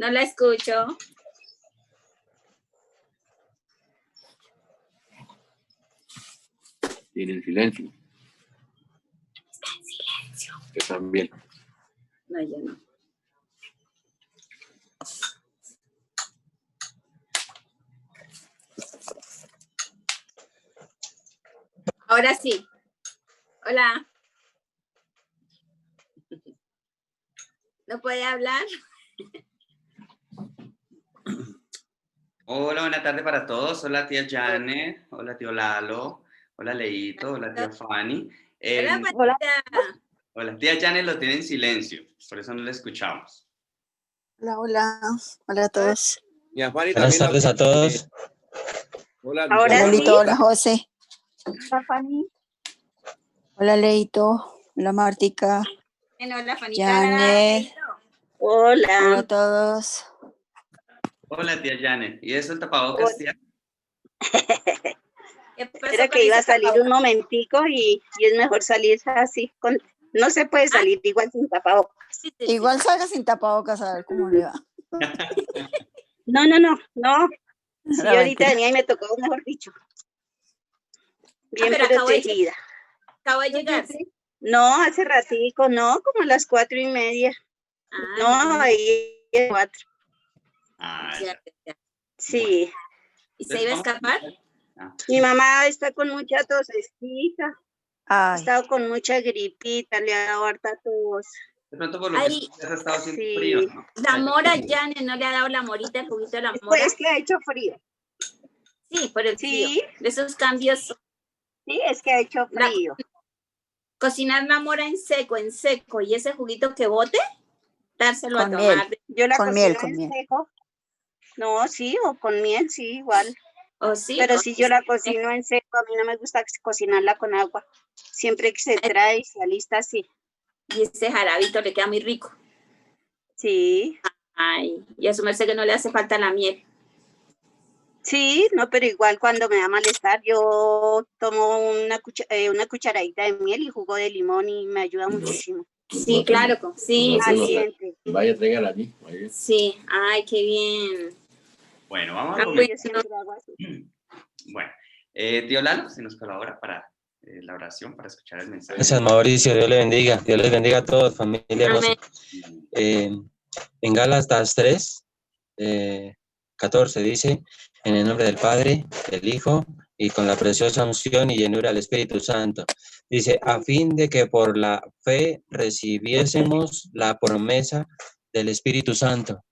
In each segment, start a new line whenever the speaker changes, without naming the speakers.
No la escucho.
Tienen silencio.
Está en silencio.
Yo también.
No, yo no. Ahora sí. Hola. ¿No puede hablar?
Hola, buena tarde para todos. Hola, tía Janet. Hola, tío Lalo. Hola, Leito. Hola, tía Fanny.
Hola,
Hola.
Panita.
Hola, tía Janet lo tiene en silencio, por eso no la escuchamos.
Hola, hola. Hola a todos.
Buenas tardes a todos.
Hola,
Hola,
Luciana.
Lolito. Hola, José.
Hola, Fanny.
Hola, Leito. Hola, Martica.
Hola, Fanita.
Janet.
Hola.
Hola a todos.
Hola, tía Janet. ¿Y eso el tapabocas, tía?
¿Qué pasó
Era
con
que iba a
ese
salir un
tapabocas?
momentico y es mejor salir así. No se puede salir igual sin tapabocas.
Sí, sí,
Igual salga sin tapabocas a ver cómo le va.
No. Sí,
No,
ahorita
mentira.
venía y me tocó, mejor dicho. Bien
pero acabo de
protegida.
Acabo de llegar.
No, hace ratico, no, como a las 4:30. No, ahí es 4.
Ah,
Ya, ya.
Sí.
¿Y se iba a escapar?
Mi mamá está con mucha tosecita. Ha
Ay,
estado con mucha gripita, le ha dado harta tos.
De pronto por lo que
Ay,
ha estado haciendo
sí.
frío, ¿no?
La mora, Janet, ¿no le ha dado la morita, el juguito de la mora?
Pues es que ha hecho frío.
Sí, por el frío.
Sí,
De esos cambios.
sí, es que ha hecho frío.
Cocinar la mora en seco, y ese juguito que bote, dárselo a
con
tomar.
miel.
Yo la
Con
cocino
miel, con
en
miel.
seco. No, sí, o con miel, sí, igual.
¿O sí?
Pero
o
si
sí.
yo la cocino en seco, a mí no me gusta cocinarla con agua. Siempre que se trae y se alista así.
Y ese jarabito le queda muy rico.
Sí,
Ay, y a su merced que no le hace falta la miel.
sí, no, pero igual cuando me da malestar, yo tomo una cucharadita de miel y jugo de limón y me ayuda muchísimo.
Sí, claro, sí, sí, sí.
Caliente.
Vaya, tráigala allí. Vaya.
Sí, ay, qué bien.
Bueno, vamos a
Ah,
comenzar.
Yo siempre hago así.
Bueno, tío Lalo, se nos colabora para la oración, para escuchar el mensaje.
Gracias, Mauricio. Dios le bendiga. Dios les bendiga a todos, familia hermosa. En Gálatas 3, 14 dice, en el nombre del Padre, del Hijo, y con la preciosa unción y llenura del Espíritu Santo. Dice, a fin de que por la fe recibiésemos la promesa del Espíritu Santo.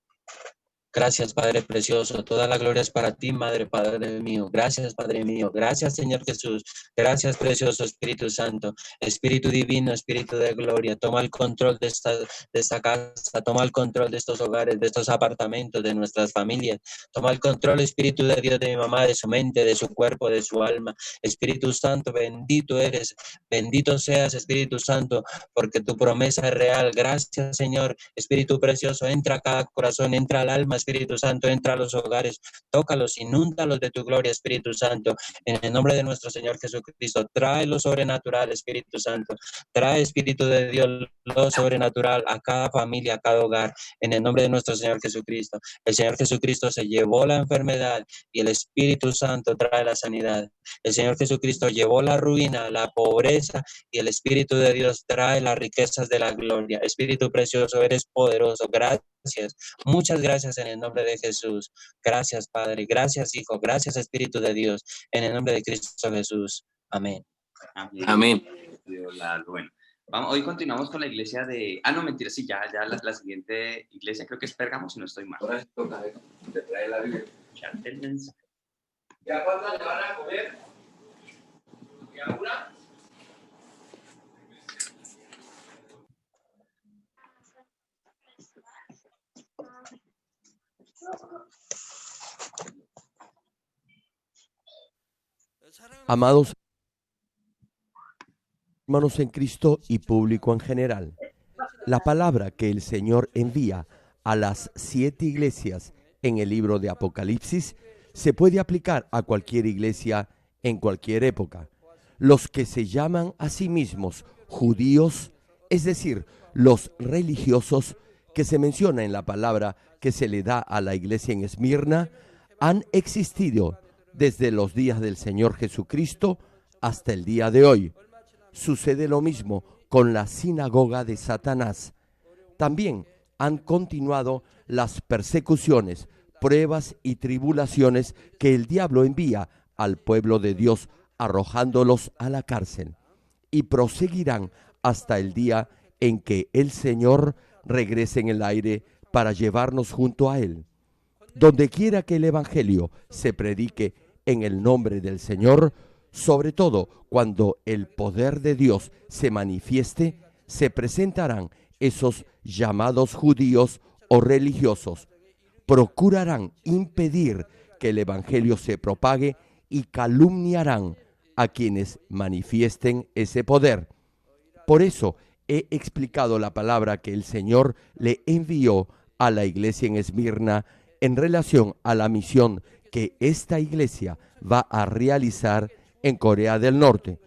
Gracias, Padre precioso. Toda la gloria es para ti, Madre, Padre mío. Gracias, Padre mío. Gracias, Señor Jesús. Gracias, precioso Espíritu Santo. Espíritu divino, Espíritu de gloria. Toma el control de esta casa. Toma el control de estos hogares, de estos apartamentos, de nuestras familias. Toma el control, Espíritu de Dios, de mi mamá, de su mente, de su cuerpo, de su alma. Espíritu Santo, bendito eres. Bendito seas, Espíritu Santo, porque tu promesa es real. Gracias, Señor. Espíritu precioso, entra a cada corazón, entra al alma, Espíritu Santo, entra a los hogares, tócalos, inúndalos de tu gloria, Espíritu Santo. En el nombre de nuestro Señor Jesucristo, trae lo sobrenatural, Espíritu Santo. Trae, Espíritu de Dios, lo sobrenatural a cada familia, a cada hogar. En el nombre de nuestro Señor Jesucristo. El Señor Jesucristo se llevó la enfermedad y el Espíritu Santo trae la sanidad. El Señor Jesucristo llevó la ruina, la pobreza, y el Espíritu de Dios trae las riquezas de la gloria. Espíritu precioso, eres poderoso. Gracias. Muchas gracias en el nombre de Jesús. Gracias, Padre. Gracias, Hijo. Gracias, Espíritu de Dios. En el nombre de Cristo Jesús. Amén.
Amén. Bueno, hoy continuamos con la iglesia de... Ah, no, mentira, sí, ya la siguiente iglesia creo que es Pérgamo, si no estoy mal.
Ahora toca, te trae la Biblia. ¿Ya cuántas le van a comer? ¿Ya una?
Amados hermanos en Cristo y público en general, la palabra que el Señor envía a las 7 iglesias en el libro de Apocalipsis se puede aplicar a cualquier iglesia en cualquier época. Los que se llaman a sí mismos judíos, es decir, los religiosos, que se menciona en la palabra que se le da a la iglesia en Esmirna han existido desde los días del Señor Jesucristo hasta el día de hoy. Sucede lo mismo con la sinagoga de Satanás. También han continuado las persecuciones, pruebas y tribulaciones que el diablo envía al pueblo de Dios, arrojándolos a la cárcel. Y proseguirán hasta el día en que el Señor regrese en el aire para llevarnos junto a Él. Donde quiera que el Evangelio se predique en el nombre del Señor, sobre todo cuando el poder de Dios se manifieste, se presentarán esos llamados judíos o religiosos. Procurarán impedir que el Evangelio se propague y calumniarán a quienes manifiesten ese poder. Por eso he explicado la palabra que el Señor le envió a la iglesia en Esmirna en relación a la misión que esta iglesia va a realizar en Corea del Norte.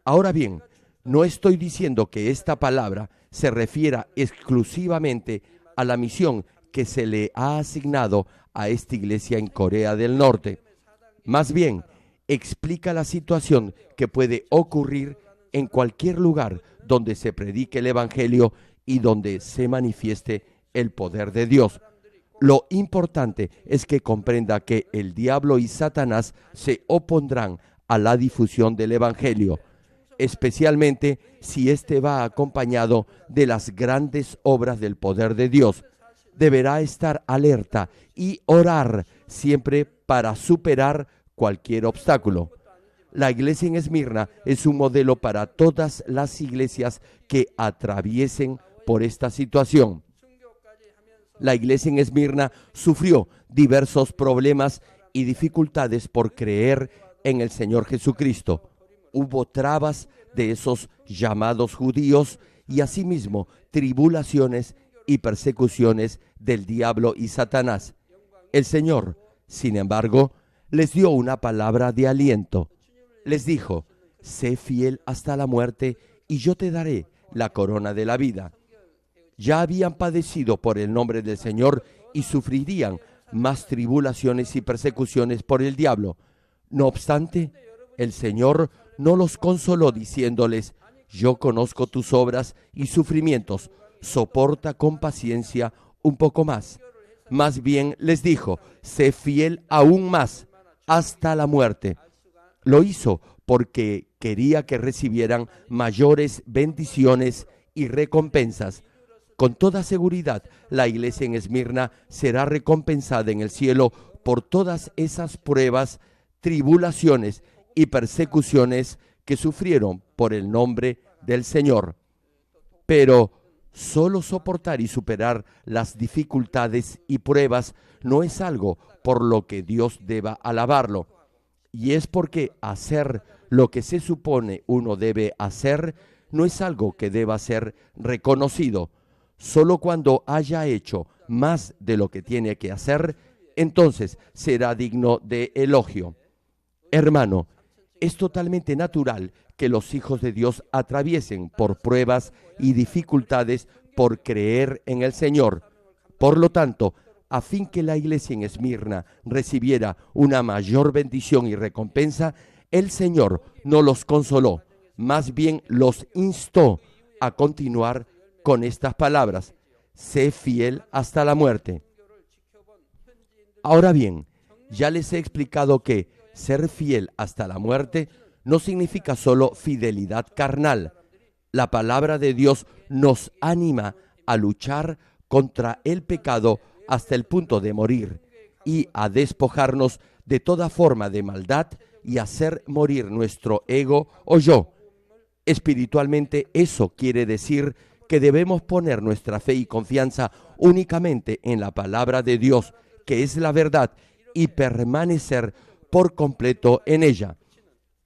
Ahora bien, no estoy diciendo que esta palabra se refiera exclusivamente a la misión que se le ha asignado a esta iglesia en Corea del Norte. Más bien, explica la situación que puede ocurrir en cualquier lugar donde se predique el Evangelio y donde se manifieste el poder de Dios. Lo importante es que comprenda que el diablo y Satanás se opondrán a la difusión del Evangelio, especialmente si éste va acompañado de las grandes obras del poder de Dios. Deberá estar alerta y orar siempre para superar cualquier obstáculo. La iglesia en Esmirna es un modelo para todas las iglesias que atraviesen por esta situación. La iglesia en Esmirna sufrió diversos problemas y dificultades por creer en el Señor Jesucristo. Hubo trabas de esos llamados judíos y asimismo tribulaciones y persecuciones del diablo y Satanás. El Señor, sin embargo, les dio una palabra de aliento. Les dijo: sé fiel hasta la muerte y yo te daré la corona de la vida. Ya habían padecido por el nombre del Señor y sufrirían más tribulaciones y persecuciones por el diablo. No obstante, el Señor no los consoló diciéndoles: yo conozco tus obras y sufrimientos, soporta con paciencia un poco más. Más bien les dijo: sé fiel aún más, hasta la muerte. Lo hizo porque quería que recibieran mayores bendiciones y recompensas. Con toda seguridad, la iglesia en Esmirna será recompensada en el cielo por todas esas pruebas, tribulaciones y persecuciones que sufrieron por el nombre del Señor. Pero solo soportar y superar las dificultades y pruebas no es algo por lo que Dios deba alabarlo. Y es porque hacer lo que se supone uno debe hacer no es algo que deba ser reconocido. Solo cuando haya hecho más de lo que tiene que hacer, entonces será digno de elogio. Hermano, es totalmente natural que los hijos de Dios atraviesen por pruebas y dificultades por creer en el Señor. Por lo tanto, a fin que la iglesia en Esmirna recibiera una mayor bendición y recompensa, el Señor no los consoló, más bien los instó a continuar con estas palabras: sé fiel hasta la muerte. Ahora bien, ya les he explicado que ser fiel hasta la muerte no significa solo fidelidad carnal. La palabra de Dios nos anima a luchar contra el pecado hasta el punto de morir y a despojarnos de toda forma de maldad y hacer morir nuestro ego o yo. Espiritualmente, eso quiere decir que debemos poner nuestra fe y confianza únicamente en la palabra de Dios, que es la verdad, y permanecer por completo en ella.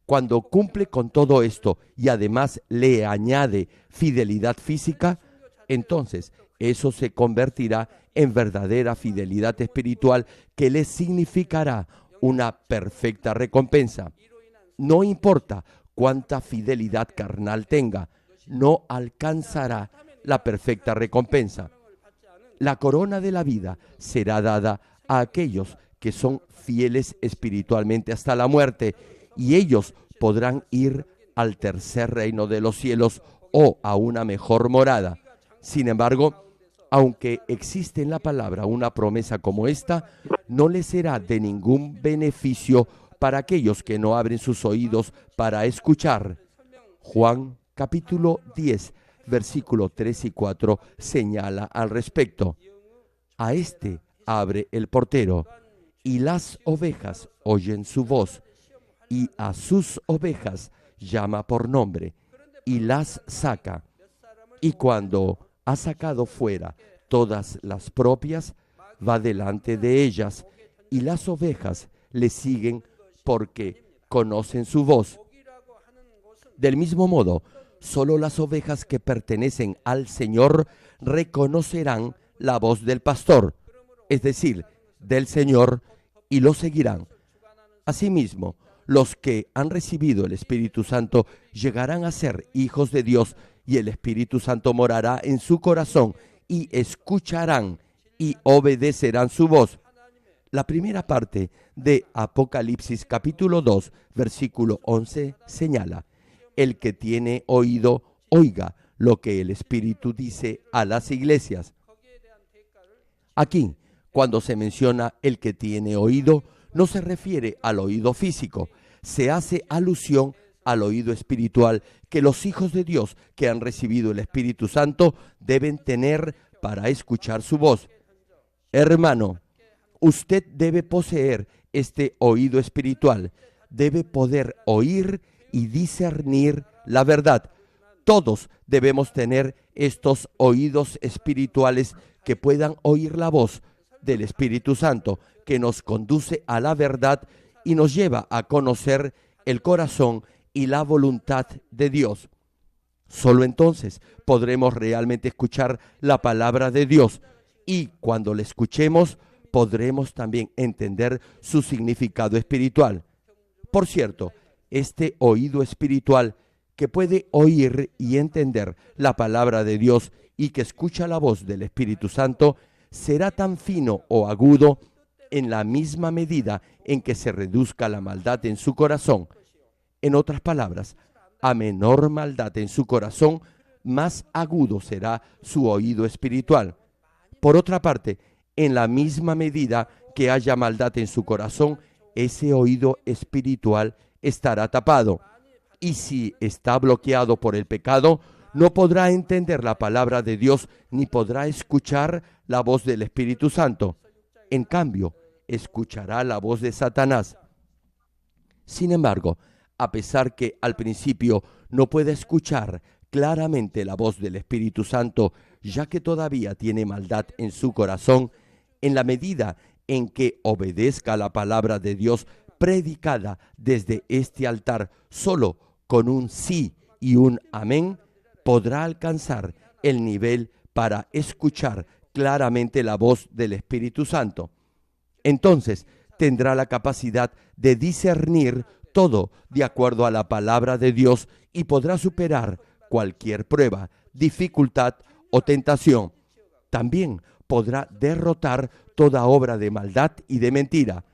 Cuando cumple con todo esto y además le añade fidelidad física, entonces eso se convertirá en verdadera fidelidad espiritual que le significará una perfecta recompensa. No importa cuánta fidelidad carnal tenga, no alcanzará la perfecta recompensa. La corona de la vida será dada a aquellos que son fieles espiritualmente hasta la muerte, y ellos podrán ir al tercer reino de los cielos o a una mejor morada. Sin embargo, aunque existe en la palabra una promesa como esta, no les será de ningún beneficio para aquellos que no abren sus oídos para escuchar. Juan capítulo 10, versículo 3 y 4 señala al respecto. A este abre el portero, y las ovejas oyen su voz, y a sus ovejas llama por nombre, y las saca. Y cuando ha sacado fuera todas las propias, va delante de ellas, y las ovejas le siguen porque conocen su voz. Del mismo modo, solo las ovejas que pertenecen al Señor reconocerán la voz del pastor, es decir, del Señor, y lo seguirán. Asimismo, los que han recibido el Espíritu Santo llegarán a ser hijos de Dios, y el Espíritu Santo morará en su corazón, y escucharán y obedecerán su voz. La primera parte de Apocalipsis capítulo 2, versículo 11 señala: el que tiene oído, oiga lo que el Espíritu dice a las iglesias. Aquí, cuando se menciona el que tiene oído, no se refiere al oído físico, se hace alusión al oído espiritual que los hijos de Dios que han recibido el Espíritu Santo deben tener para escuchar su voz. Hermano, usted debe poseer este oído espiritual, debe poder oír y discernir la verdad. Todos debemos tener estos oídos espirituales que puedan oír la voz del Espíritu Santo, que nos conduce a la verdad y nos lleva a conocer el corazón y la voluntad de Dios. Solo entonces podremos realmente escuchar la palabra de Dios, y cuando la escuchemos podremos también entender su significado espiritual. Por cierto, este oído espiritual que puede oír y entender la palabra de Dios y que escucha la voz del Espíritu Santo será tan fino o agudo en la misma medida en que se reduzca la maldad en su corazón. En otras palabras, a menor maldad en su corazón, más agudo será su oído espiritual. Por otra parte, en la misma medida que haya maldad en su corazón, ese oído espiritual estará tapado. Y si está bloqueado por el pecado, no podrá entender la palabra de Dios ni podrá escuchar la voz del Espíritu Santo. En cambio, escuchará la voz de Satanás. Sin embargo, a pesar que al principio no puede escuchar claramente la voz del Espíritu Santo, ya que todavía tiene maldad en su corazón, en la medida en que obedezca la palabra de Dios predicada desde este altar solo con un sí y un amén, podrá alcanzar el nivel para escuchar claramente la voz del Espíritu Santo. Entonces tendrá la capacidad de discernir todo de acuerdo a la palabra de Dios y podrá superar cualquier prueba, dificultad o tentación. También podrá derrotar toda obra de maldad y de mentira.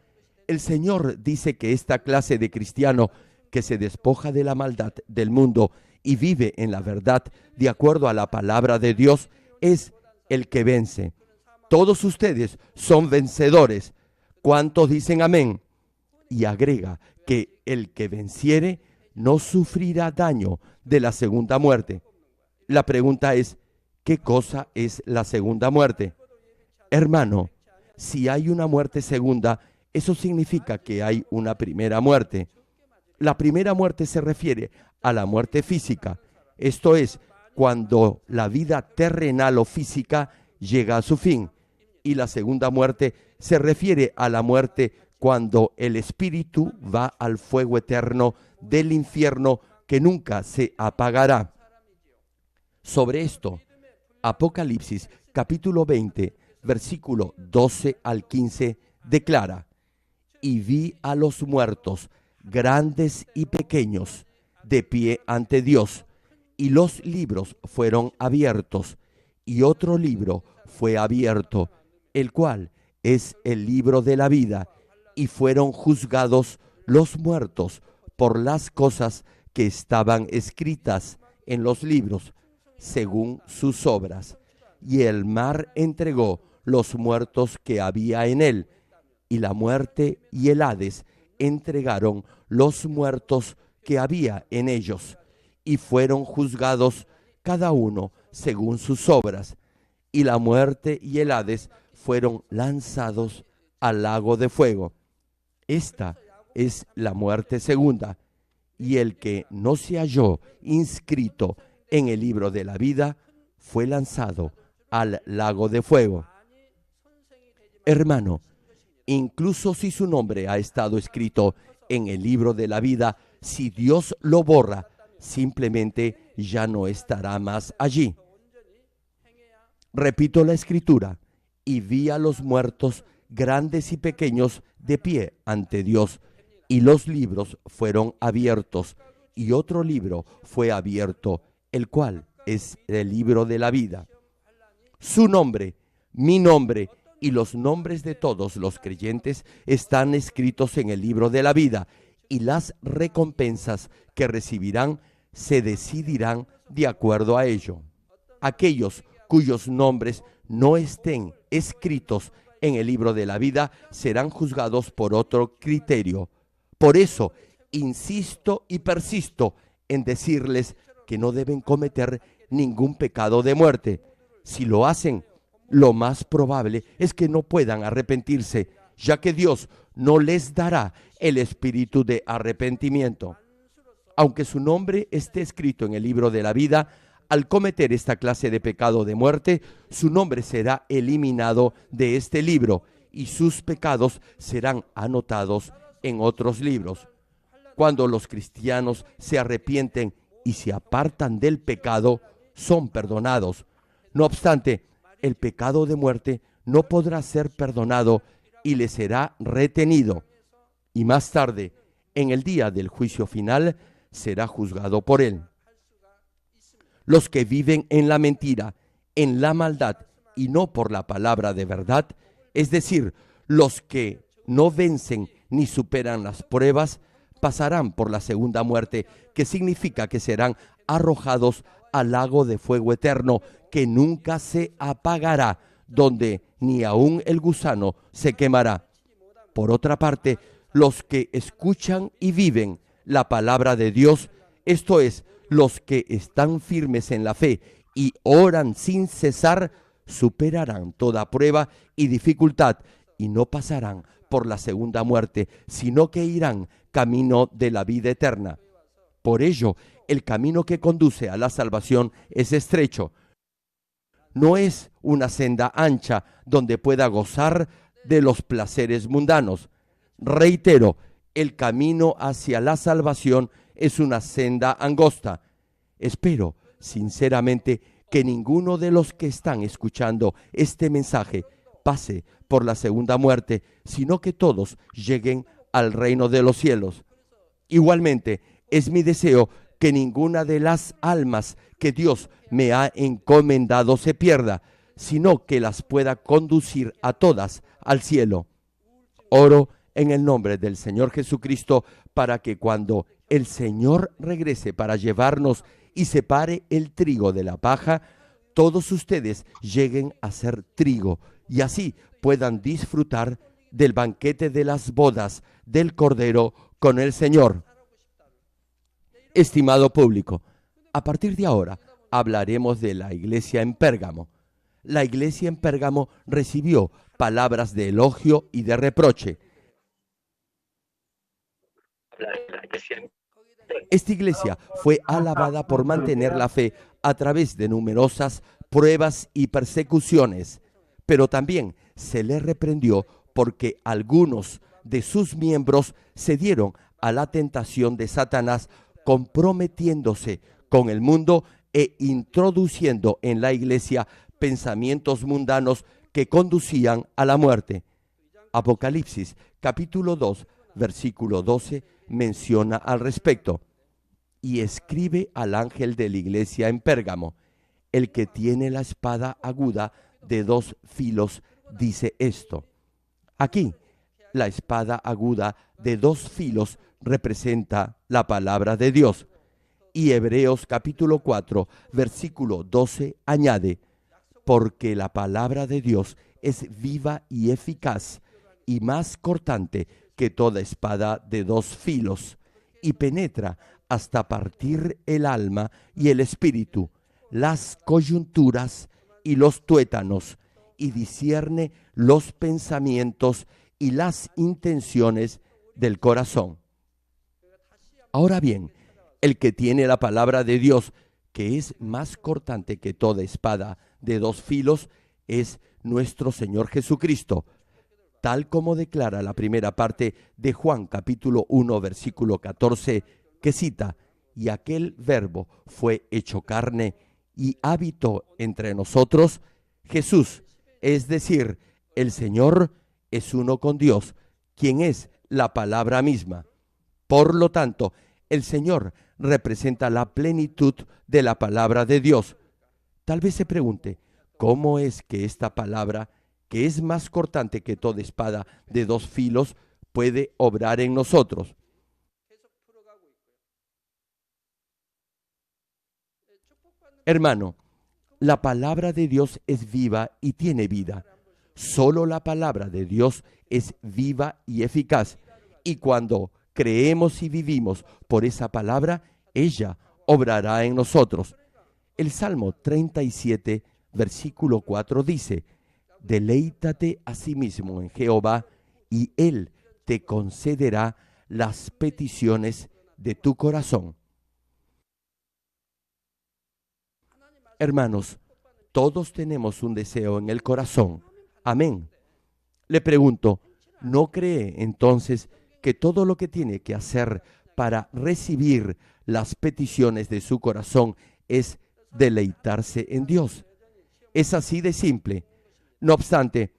El Señor dice que esta clase de cristiano que se despoja de la maldad del mundo y vive en la verdad de acuerdo a la palabra de Dios es el que vence. Todos ustedes son vencedores. ¿Cuántos dicen amén? Y agrega que el que venciere no sufrirá daño de la segunda muerte. La pregunta es, ¿qué cosa es la segunda muerte? Hermano, si hay una muerte segunda, eso significa que hay una primera muerte. La primera muerte se refiere a la muerte física, esto es, cuando la vida terrenal o física llega a su fin. Y la segunda muerte se refiere a la muerte cuando el espíritu va al fuego eterno del infierno que nunca se apagará. Sobre esto, Apocalipsis capítulo 20, versículo 12 al 15 declara: y vi a los muertos, grandes y pequeños, de pie ante Dios, y los libros fueron abiertos, y otro libro fue abierto, el cual es el libro de la vida, y fueron juzgados los muertos por las cosas que estaban escritas en los libros, según sus obras. Y el mar entregó los muertos que había en él, y la muerte y el Hades entregaron los muertos que había en ellos, y fueron juzgados cada uno según sus obras. Y la muerte y el Hades fueron lanzados al lago de fuego. Esta es la muerte segunda, y el que no se halló inscrito en el libro de la vida fue lanzado al lago de fuego. Hermano, incluso si su nombre ha estado escrito en el libro de la vida, si Dios lo borra, simplemente ya no estará más allí. Repito la escritura: y vi a los muertos, grandes y pequeños, de pie ante Dios, y los libros fueron abiertos, y otro libro fue abierto, el cual es el libro de la vida. Su nombre, mi nombre y los nombres de todos los creyentes están escritos en el libro de la vida, y las recompensas que recibirán se decidirán de acuerdo a ello. Aquellos cuyos nombres no estén escritos en el libro de la vida serán juzgados por otro criterio. Por eso, insisto y persisto en decirles que no deben cometer ningún pecado de muerte. Si lo hacen, lo más probable es que no puedan arrepentirse, ya que Dios no les dará el espíritu de arrepentimiento. Aunque su nombre esté escrito en el libro de la vida, al cometer esta clase de pecado de muerte, su nombre será eliminado de este libro y sus pecados serán anotados en otros libros. Cuando los cristianos se arrepienten y se apartan del pecado, son perdonados. No obstante, el pecado de muerte no podrá ser perdonado y le será retenido. Y más tarde, en el día del juicio final, será juzgado por él. Los que viven en la mentira, en la maldad y no por la palabra de verdad, es decir, los que no vencen ni superan las pruebas, pasarán por la segunda muerte, que significa que serán arrojados al lago de fuego eterno, que nunca se apagará, donde ni aun el gusano se quemará. Por otra parte, los que escuchan y viven la palabra de Dios, esto es, los que están firmes en la fe y oran sin cesar, superarán toda prueba y dificultad y no pasarán por la segunda muerte, sino que irán camino de la vida eterna. Por ello, el camino que conduce a la salvación es estrecho. No es una senda ancha donde pueda gozar de los placeres mundanos. Reitero, el camino hacia la salvación es una senda angosta. Espero, sinceramente, que ninguno de los que están escuchando este mensaje pase por la segunda muerte, sino que todos lleguen al reino de los cielos. Igualmente, es mi deseo que ninguna de las almas que Dios me ha encomendado se pierda, sino que las pueda conducir a todas al cielo. Oro en el nombre del Señor Jesucristo para que cuando el Señor regrese para llevarnos y separe el trigo de la paja, todos ustedes lleguen a ser trigo y así puedan disfrutar del banquete de las bodas del Cordero con el Señor. Estimado público, a partir de ahora hablaremos de la iglesia en Pérgamo. La iglesia en Pérgamo recibió palabras de elogio y de reproche. Esta iglesia fue alabada por mantener la fe a través de numerosas pruebas y persecuciones, pero también se le reprendió porque algunos de sus miembros cedieron a la tentación de Satanás, comprometiéndose con el mundo e introduciendo en la iglesia pensamientos mundanos que conducían a la muerte. Apocalipsis capítulo 2, versículo 12 menciona al respecto. Y escribe al ángel de la iglesia en Pérgamo: El que tiene la espada aguda de 2 filos dice esto. Aquí, la espada aguda de 2 filos representa la palabra de Dios. Y Hebreos capítulo 4, versículo 12 añade, porque la palabra de Dios es viva y eficaz y más cortante que toda espada de 2 filos, y penetra hasta partir el alma y el espíritu, las coyunturas y los tuétanos, y discierne los pensamientos y las intenciones del corazón. Ahora bien, el que tiene la palabra de Dios, que es más cortante que toda espada de 2 filos, es nuestro Señor Jesucristo, tal como declara la primera parte de Juan capítulo 1, versículo 14, que cita, y aquel verbo fue hecho carne y habitó entre nosotros. Jesús, es decir, el Señor, es uno con Dios, quien es la palabra misma. Por lo tanto, el Señor representa la plenitud de la palabra de Dios. Tal vez se pregunte, ¿cómo es que esta palabra, que es más cortante que toda espada de 2 filos, puede obrar en nosotros? Hermano, la palabra de Dios es viva y tiene vida. Solo la palabra de Dios es viva y eficaz. Y cuando creemos y vivimos por esa palabra, ella obrará en nosotros. El Salmo 37, versículo 4 dice, deleítate a sí mismo en Jehová, y Él te concederá las peticiones de tu corazón. Hermanos, todos tenemos un deseo en el corazón. Amén. Le pregunto, ¿no cree entonces que todo lo que tiene que hacer para recibir las peticiones de su corazón es deleitarse en Dios? Es así de simple. No obstante,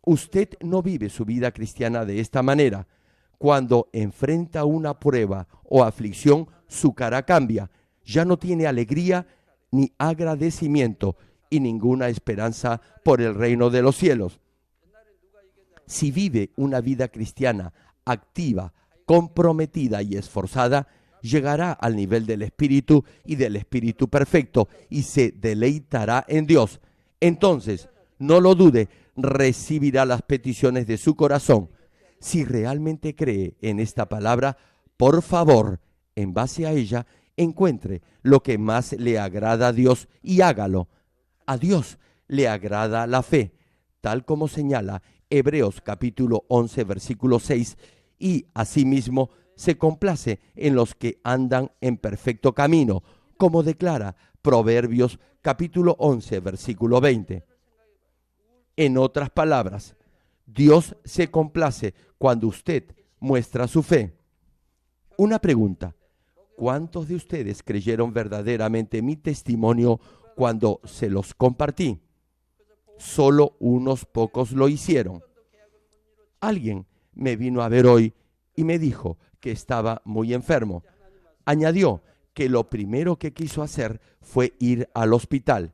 usted no vive su vida cristiana de esta manera. Cuando enfrenta una prueba o aflicción, su cara cambia. Ya no tiene alegría ni agradecimiento y ninguna esperanza por el reino de los cielos. Si vive una vida cristiana activa, comprometida y esforzada, llegará al nivel del Espíritu y del Espíritu perfecto y se deleitará en Dios. Entonces, no lo dude, recibirá las peticiones de su corazón. Si realmente cree en esta palabra, por favor, en base a ella, encuentre lo que más le agrada a Dios y hágalo. A Dios le agrada la fe, tal como señala Hebreos capítulo 11, versículo 6, y asimismo se complace en los que andan en perfecto camino, como declara Proverbios capítulo 11, versículo 20. En otras palabras, Dios se complace cuando usted muestra su fe. Una pregunta: ¿cuántos de ustedes creyeron verdaderamente mi testimonio cuando se los compartí? Solo unos pocos lo hicieron. Alguien me vino a ver hoy y me dijo que estaba muy enfermo. Añadió que lo primero que quiso hacer fue ir al hospital,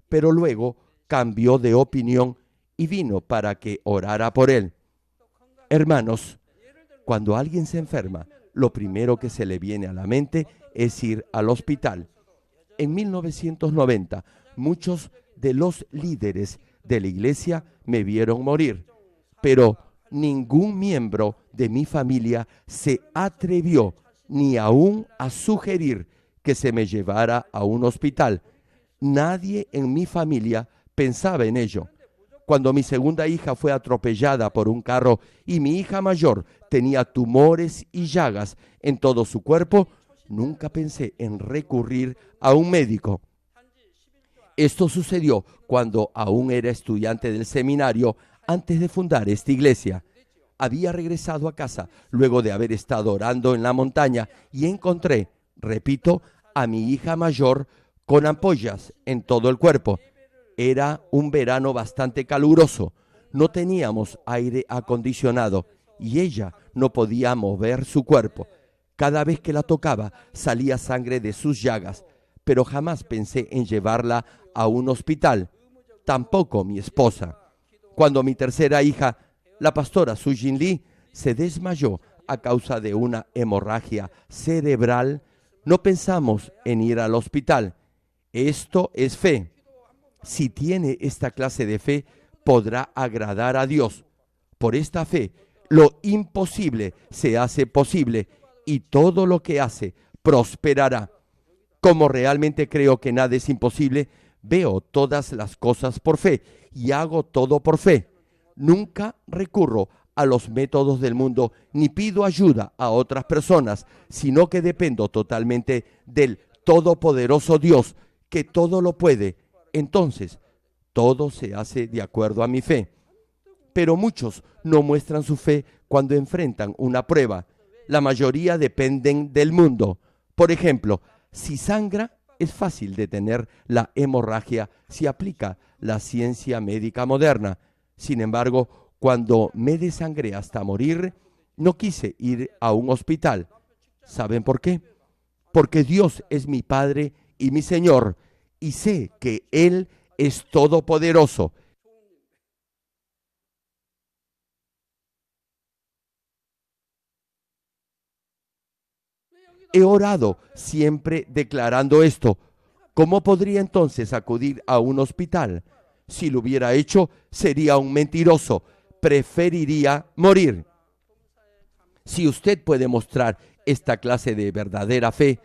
pero luego cambió de opinión y vino para que orara por él. Hermanos, cuando alguien se enferma, lo primero que se le viene a la mente es ir al hospital. En 1990, muchos de los líderes de la iglesia me vieron morir, pero ningún miembro de mi familia se atrevió ni aún a sugerir que se me llevara a un hospital. Nadie en mi familia pensaba en ello. Cuando mi segunda hija fue atropellada por un carro y mi hija mayor tenía tumores y llagas en todo su cuerpo, nunca pensé en recurrir a un médico. Esto sucedió cuando aún era estudiante del seminario antes de fundar esta iglesia. Había regresado a casa luego de haber estado orando en la montaña y encontré, repito, a mi hija mayor con ampollas en todo el cuerpo. Era un verano bastante caluroso, no teníamos aire acondicionado y ella no podía mover su cuerpo. Cada vez que la tocaba salía sangre de sus llagas, pero jamás pensé en llevarla a un hospital, tampoco mi esposa. Cuando mi tercera hija, la pastora Sujin Lee, se desmayó a causa de una hemorragia cerebral, no pensamos en ir al hospital. Esto es fe. Si tiene esta clase de fe, podrá agradar a Dios. Por esta fe, lo imposible se hace posible y todo lo que hace prosperará. Como realmente creo que nada es imposible, veo todas las cosas por fe y hago todo por fe. Nunca recurro a los métodos del mundo ni pido ayuda a otras personas, sino que dependo totalmente del todopoderoso Dios, que todo lo puede. Entonces, todo se hace de acuerdo a mi fe. Pero muchos no muestran su fe cuando enfrentan una prueba. La mayoría dependen del mundo. Por ejemplo, si sangra, es fácil detener la hemorragia si aplica la ciencia médica moderna. Sin embargo, cuando me desangré hasta morir, no quise ir a un hospital. ¿Saben por qué? Porque Dios es mi Padre y mi Señor, y sé que Él es todopoderoso. He orado siempre declarando esto. ¿Cómo podría entonces acudir a un hospital? Si lo hubiera hecho, sería un mentiroso. Preferiría morir. Si usted puede mostrar esta clase de verdadera fe,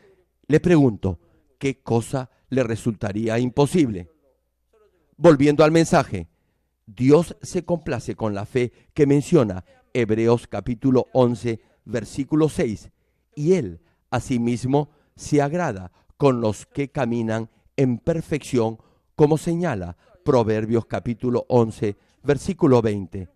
le pregunto, ¿qué cosa le resultaría imposible? Volviendo al mensaje, Dios se complace con la fe que menciona Hebreos capítulo 11, versículo 6, y Él asimismo se agrada con los que caminan en perfección, como señala Proverbios capítulo 11, versículo 20.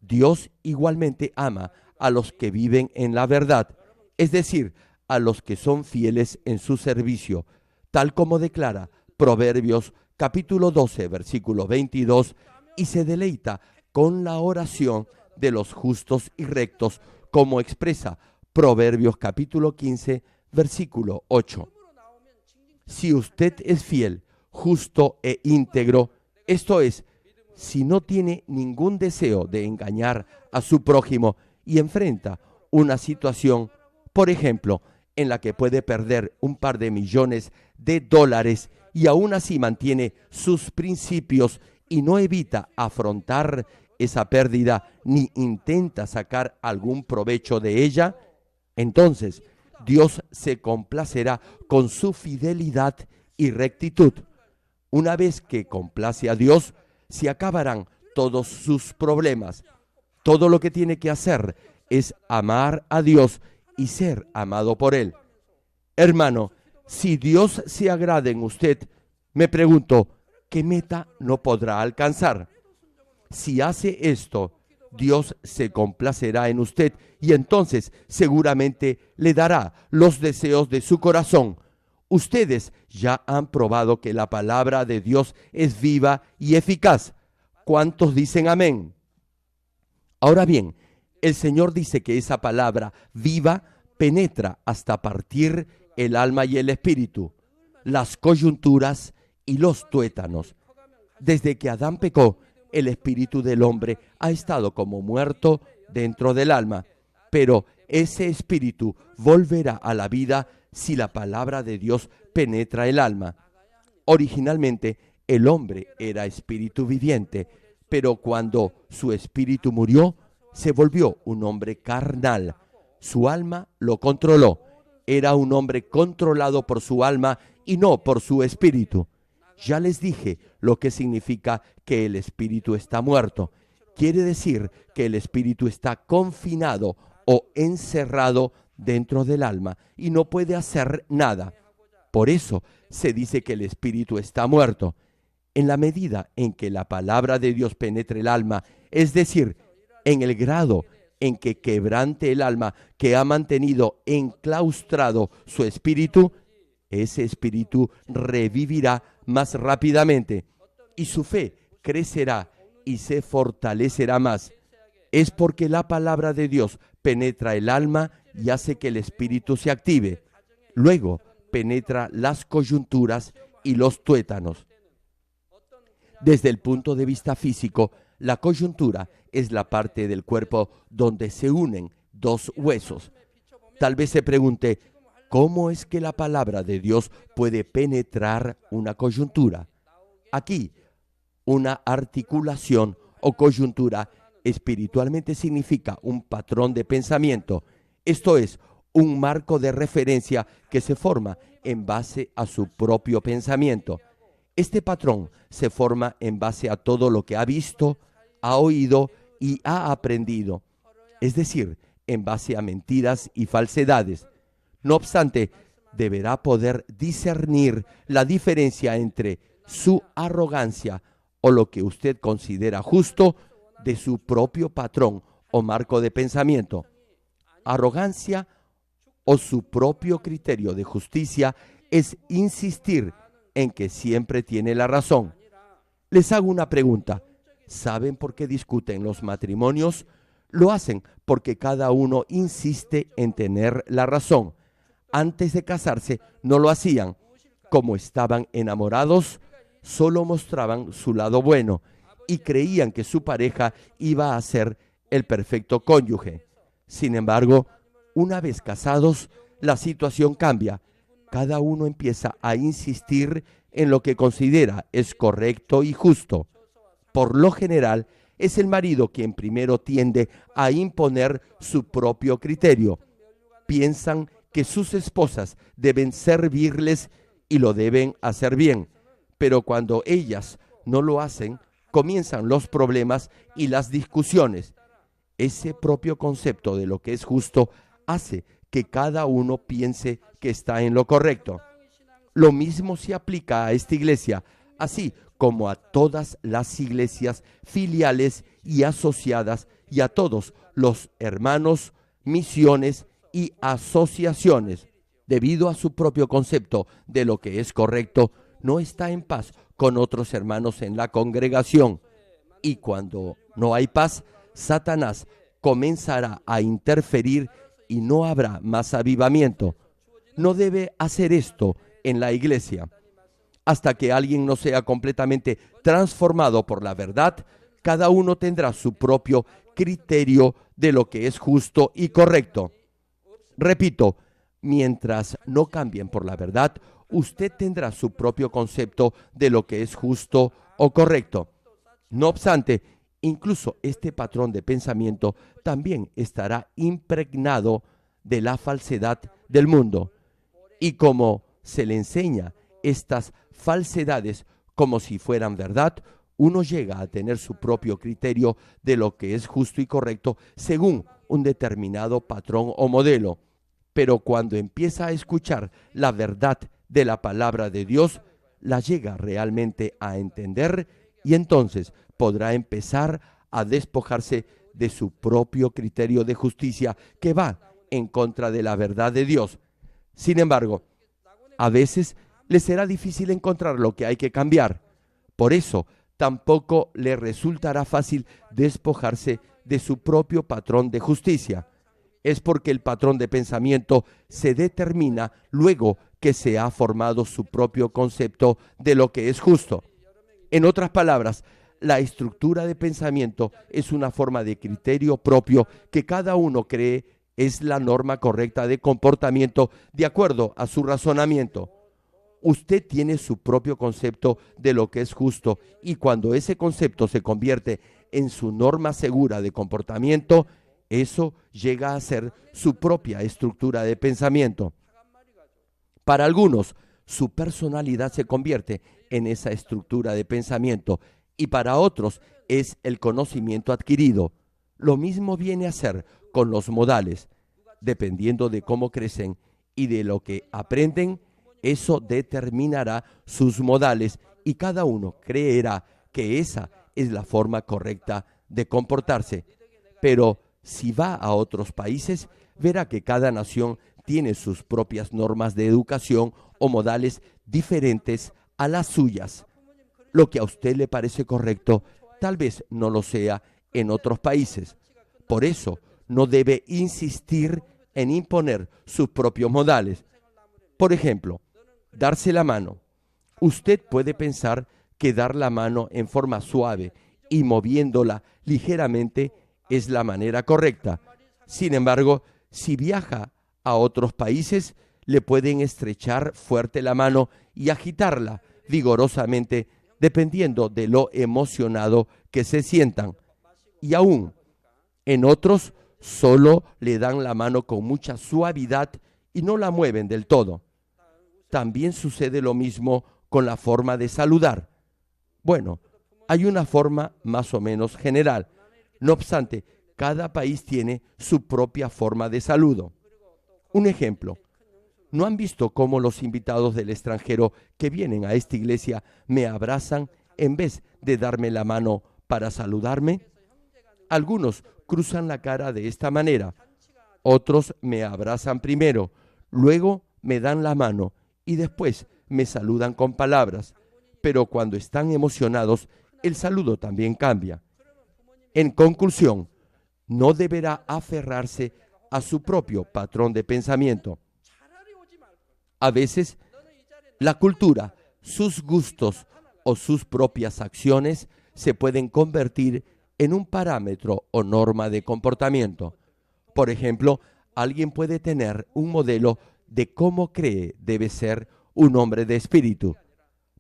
Dios igualmente ama a los que viven en la verdad, es decir, a los que son fieles en su servicio, tal como declara Proverbios capítulo 12, versículo 22, y se deleita con la oración de los justos y rectos, como expresa Proverbios capítulo 15, versículo 8. Si usted es fiel, justo e íntegro, esto es, si no tiene ningún deseo de engañar a su prójimo y enfrenta una situación, por ejemplo, en la que puede perder un par de millones de dólares y aún así mantiene sus principios y no evita afrontar esa pérdida ni intenta sacar algún provecho de ella, entonces Dios se complacerá con su fidelidad y rectitud. Una vez que complace a Dios, se acabarán todos sus problemas. Todo lo que tiene que hacer es amar a Dios y ser amado por Él. Hermano, si Dios se agrada en usted, me pregunto, ¿qué meta no podrá alcanzar? Si hace esto, Dios se complacerá en usted y entonces seguramente le dará los deseos de su corazón. Ustedes ya han probado que la palabra de Dios es viva y eficaz. ¿Cuántos dicen amén? Ahora bien, el Señor dice que esa palabra viva penetra hasta partir el alma y el espíritu, las coyunturas y los tuétanos. Desde que Adán pecó, el espíritu del hombre ha estado como muerto dentro del alma, pero ese espíritu volverá a la vida si la palabra de Dios penetra el alma. Originalmente, el hombre era espíritu viviente, pero cuando su espíritu murió, se volvió un hombre carnal. Su alma lo controló. Era un hombre controlado por su alma y no por su espíritu. Ya les dije lo que significa que el espíritu está muerto. Quiere decir que el espíritu está confinado o encerrado dentro del alma y no puede hacer nada. Por eso se dice que el espíritu está muerto. En la medida en que la palabra de Dios penetre el alma, es decir, en el grado en que quebrante el alma que ha mantenido enclaustrado su espíritu, ese espíritu revivirá más rápidamente y su fe crecerá y se fortalecerá más. Es porque la palabra de Dios penetra el alma y hace que el espíritu se active. Luego penetra las coyunturas y los tuétanos. Desde el punto de vista físico, la coyuntura es la parte del cuerpo donde se unen dos huesos. Tal vez se pregunte, ¿cómo es que la palabra de Dios puede penetrar una coyuntura? Aquí, una articulación o coyuntura espiritualmente significa un patrón de pensamiento, esto es, un marco de referencia que se forma en base a su propio pensamiento. Este patrón se forma en base a todo lo que ha visto, ha oído y ha aprendido, es decir, en base a mentiras y falsedades. No obstante, deberá poder discernir la diferencia entre su arrogancia o lo que usted considera justo de su propio patrón o marco de pensamiento. Arrogancia o su propio criterio de justicia es insistir en que siempre tiene la razón. Les hago una pregunta. ¿Saben por qué discuten los matrimonios? Lo hacen porque cada uno insiste en tener la razón. Antes de casarse no lo hacían. Como estaban enamorados, solo mostraban su lado bueno y creían que su pareja iba a ser el perfecto cónyuge. Sin embargo, una vez casados, la situación cambia. Cada uno empieza a insistir en lo que considera es correcto y justo. Por lo general, es el marido quien primero tiende a imponer su propio criterio. Piensan que sus esposas deben servirles y lo deben hacer bien, pero cuando ellas no lo hacen, comienzan los problemas y las discusiones. Ese propio concepto de lo que es justo hace que cada uno piense que está en lo correcto. Lo mismo se aplica a esta iglesia, así como a todas las iglesias filiales y asociadas y a todos los hermanos, misiones y asociaciones. Debido a su propio concepto de lo que es correcto, no está en paz con otros hermanos en la congregación. Y cuando no hay paz, Satanás comenzará a interferir y no habrá más avivamiento. No debe hacer esto en la iglesia. Hasta que alguien no sea completamente transformado por la verdad, cada uno tendrá su propio criterio de lo que es justo y correcto. Repito, mientras no cambien por la verdad, usted tendrá su propio concepto de lo que es justo o correcto. No obstante, incluso este patrón de pensamiento también estará impregnado de la falsedad del mundo. Y como se le enseña estas falsedades como si fueran verdad, uno llega a tener su propio criterio de lo que es justo y correcto según un determinado patrón o modelo. Pero cuando empieza a escuchar la verdad de la palabra de Dios, la llega realmente a entender y entonces podrá empezar a despojarse de su propio criterio de justicia que va en contra de la verdad de Dios. Sin embargo, a veces le será difícil encontrar lo que hay que cambiar. Por eso, tampoco le resultará fácil despojarse de su propio patrón de justicia. Es porque el patrón de pensamiento se determina luego que se ha formado su propio concepto de lo que es justo. En otras palabras, la estructura de pensamiento es una forma de criterio propio que cada uno cree es la norma correcta de comportamiento de acuerdo a su razonamiento. Usted tiene su propio concepto de lo que es justo y cuando ese concepto se convierte en su norma segura de comportamiento, eso llega a ser su propia estructura de pensamiento. Para algunos, su personalidad se convierte en esa estructura de pensamiento y para otros es el conocimiento adquirido. Lo mismo viene a ser con los modales. Dependiendo de cómo crecen y de lo que aprenden, eso determinará sus modales y cada uno creerá que esa es la forma correcta de comportarse. Pero si va a otros países, verá que cada nación tiene sus propias normas de educación o modales diferentes a las suyas. Lo que a usted le parece correcto, tal vez no lo sea en otros países. Por eso, no debe insistir en imponer sus propios modales. Por ejemplo, Darse la mano. Usted puede pensar que dar la mano en forma suave y moviéndola ligeramente es la manera correcta. Sin embargo, si viaja a otros países, le pueden estrechar fuerte la mano y agitarla vigorosamente dependiendo de lo emocionado que se sientan. Y aún en otros solo le dan la mano con mucha suavidad y no la mueven del todo. También sucede lo mismo con la forma de saludar. Bueno, hay una forma más o menos general. No obstante, cada país tiene su propia forma de saludo. Un ejemplo. ¿No han visto cómo los invitados del extranjero que vienen a esta iglesia me abrazan en vez de darme la mano para saludarme? Algunos cruzan la cara de esta manera. Otros me abrazan primero, luego me dan la mano y después me saludan con palabras. Pero cuando están emocionados, el saludo también cambia. En conclusión, no deberá aferrarse a su propio patrón de pensamiento. A veces, la cultura, sus gustos o sus propias acciones se pueden convertir en un parámetro o norma de comportamiento. Por ejemplo, alguien puede tener un modelo de cómo cree debe ser un hombre de espíritu.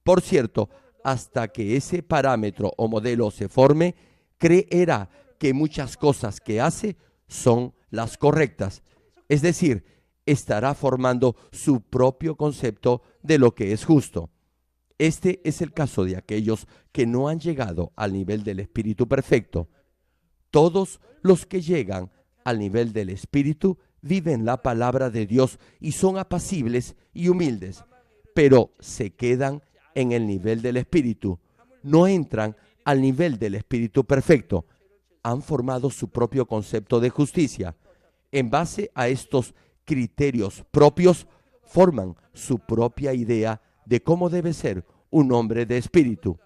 Por cierto, hasta que ese parámetro o modelo se forme, creerá que muchas cosas que hace son las correctas. Es decir, estará formando su propio concepto de lo que es justo. Este es el caso de aquellos que no han llegado al nivel del Espíritu perfecto. Todos los que llegan al nivel del Espíritu viven la palabra de Dios y son apacibles y humildes, pero se quedan en el nivel del Espíritu. No entran al nivel del Espíritu perfecto. Han formado su propio concepto de justicia. En base a estos criterios propios, forman su propia idea de cómo debe ser un hombre de espíritu.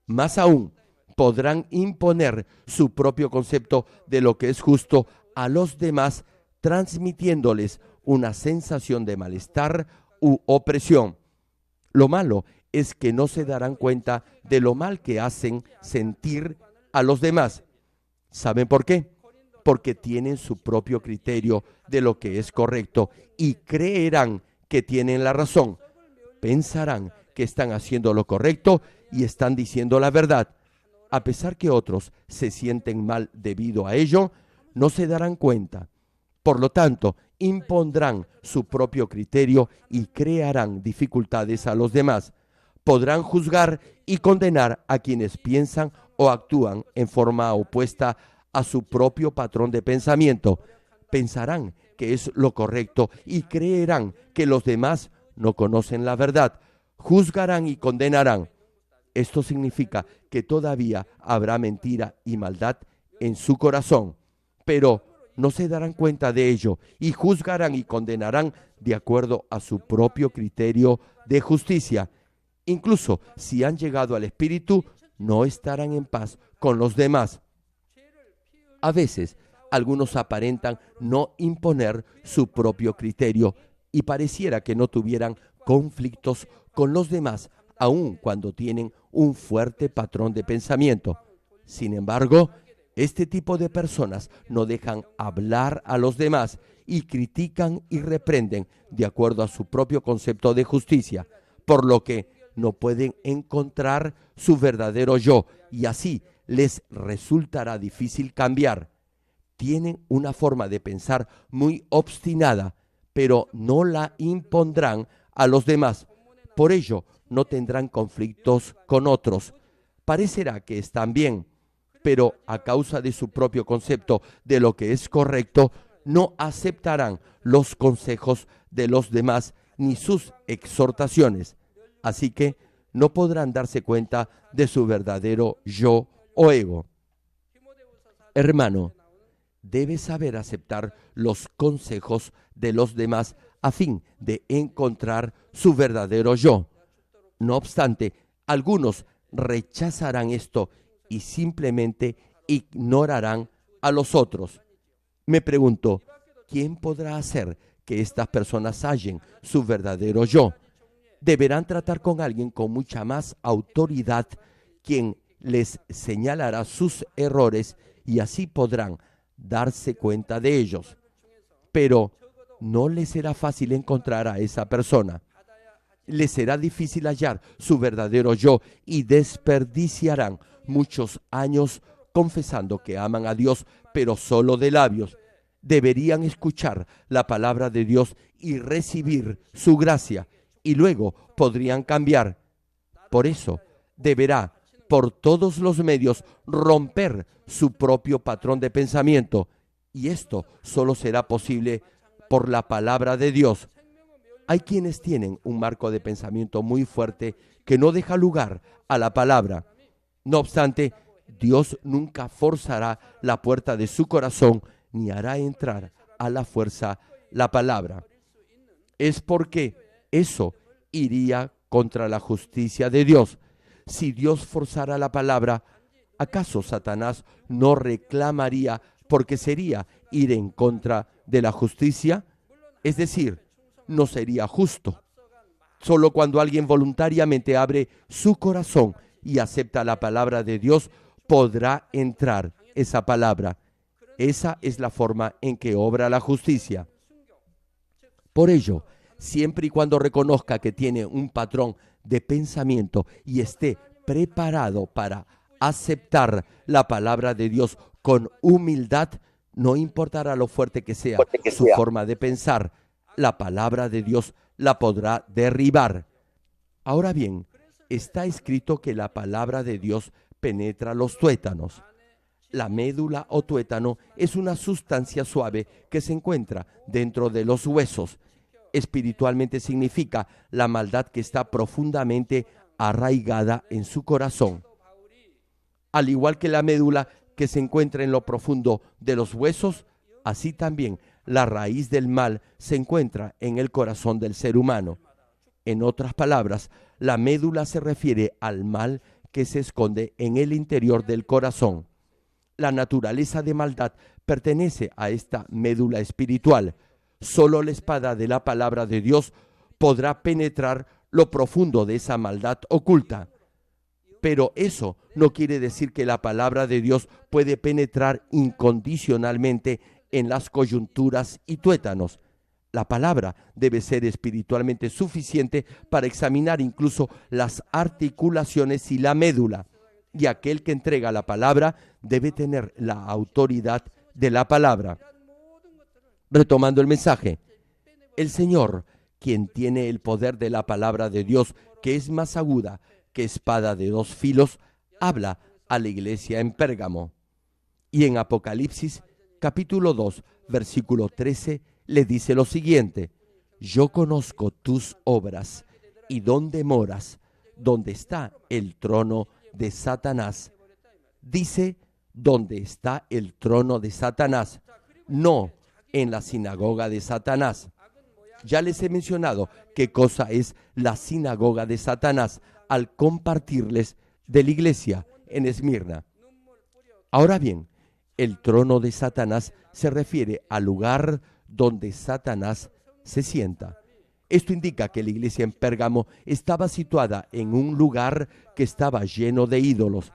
Más aún, podrán imponer su propio concepto de lo que es justo a los demás, transmitiéndoles una sensación de malestar u opresión. Lo malo es que no se darán cuenta de lo mal que hacen sentir a los demás. ¿Saben por qué? Porque tienen su propio criterio de lo que es correcto y creerán que tienen la razón. Pensarán que están haciendo lo correcto y están diciendo la verdad. A pesar que otros se sienten mal debido a ello, no se darán cuenta. Por lo tanto, impondrán su propio criterio y crearán dificultades a los demás. Podrán juzgar y condenar a quienes piensan o actúan en forma opuesta a su propio patrón de pensamiento. Pensarán que es lo correcto y creerán que los demás no conocen la verdad. Juzgarán y condenarán. Esto significa que todavía habrá mentira y maldad en su corazón, pero no se darán cuenta de ello y juzgarán y condenarán de acuerdo a su propio criterio de justicia. Incluso si han llegado al Espíritu, no estarán en paz con los demás. A veces, algunos aparentan no imponer su propio criterio y pareciera que no tuvieran conflictos con los demás, aun cuando tienen un fuerte patrón de pensamiento. Sin embargo, este tipo de personas no dejan hablar a los demás y critican y reprenden de acuerdo a su propio concepto de justicia, por lo que no pueden encontrar su verdadero yo y así les resultará difícil cambiar. Tienen una forma de pensar muy obstinada, pero no la impondrán a los demás. Por ello, no tendrán conflictos con otros. Parecerá que están bien, pero a causa de su propio concepto de lo que es correcto, no aceptarán los consejos de los demás ni sus exhortaciones. Así que no podrán darse cuenta de su verdadero yo o ego. Hermano, debes saber aceptar los consejos de los demás a fin de encontrar su verdadero yo. No obstante, algunos rechazarán esto y simplemente ignorarán a los otros. Me pregunto, ¿quién podrá hacer que estas personas hallen su verdadero yo? Deberán tratar con alguien con mucha más autoridad, quien les señalará sus errores y así podrán darse cuenta de ellos. Pero no les será fácil encontrar a esa persona. Les será difícil hallar su verdadero yo y desperdiciarán muchos años confesando que aman a Dios, pero solo de labios. Deberían escuchar la palabra de Dios y recibir su gracia, y luego podrían cambiar. Por eso, deberá, por todos los medios, romper su propio patrón de pensamiento, y esto solo será posible por la palabra de Dios. Hay quienes tienen un marco de pensamiento muy fuerte que no deja lugar a la palabra. No obstante, Dios nunca forzará la puerta de su corazón ni hará entrar a la fuerza la palabra. Es porque eso iría contra la justicia de Dios. Si Dios forzara la palabra, ¿acaso Satanás no reclamaría porque sería ir en contra de la justicia? Es decir, no sería justo. Solo cuando alguien voluntariamente abre su corazón y acepta la palabra de Dios, podrá entrar esa palabra. Esa es la forma en que obra la justicia. Por ello, siempre y cuando reconozca que tiene un patrón de pensamiento y esté preparado para aceptar la palabra de Dios con humildad, no importará lo fuerte que sea su forma de pensar, la palabra de Dios la podrá derribar. Ahora bien, está escrito que la palabra de Dios penetra los tuétanos. La médula o tuétano es una sustancia suave que se encuentra dentro de los huesos. Espiritualmente significa la maldad que está profundamente arraigada en su corazón. Al igual que la médula que se encuentra en lo profundo de los huesos, así también la raíz del mal se encuentra en el corazón del ser humano. En otras palabras, la médula se refiere al mal que se esconde en el interior del corazón. La naturaleza de maldad pertenece a esta médula espiritual. Solo la espada de la palabra de Dios podrá penetrar lo profundo de esa maldad oculta. Pero eso no quiere decir que la palabra de Dios puede penetrar incondicionalmente en las coyunturas y tuétanos. La palabra debe ser espiritualmente suficiente para examinar incluso las articulaciones y la médula. Y aquel que entrega la palabra debe tener la autoridad de la palabra. Retomando el mensaje, el Señor, quien tiene el poder de la palabra de Dios, que es más aguda que espada de dos filos, habla a la iglesia en Pérgamo. Y en Apocalipsis, capítulo 2, versículo 13, le dice lo siguiente: yo conozco tus obras y dónde moras, donde está el trono de Satanás. Dice, donde está el trono de Satanás, no en la sinagoga de Satanás. Ya les he mencionado qué cosa es la sinagoga de Satanás al compartirles de la iglesia en Esmirna. Ahora bien, el trono de Satanás se refiere al lugar donde Satanás se sienta. Esto indica que la iglesia en Pérgamo estaba situada en un lugar que estaba lleno de ídolos.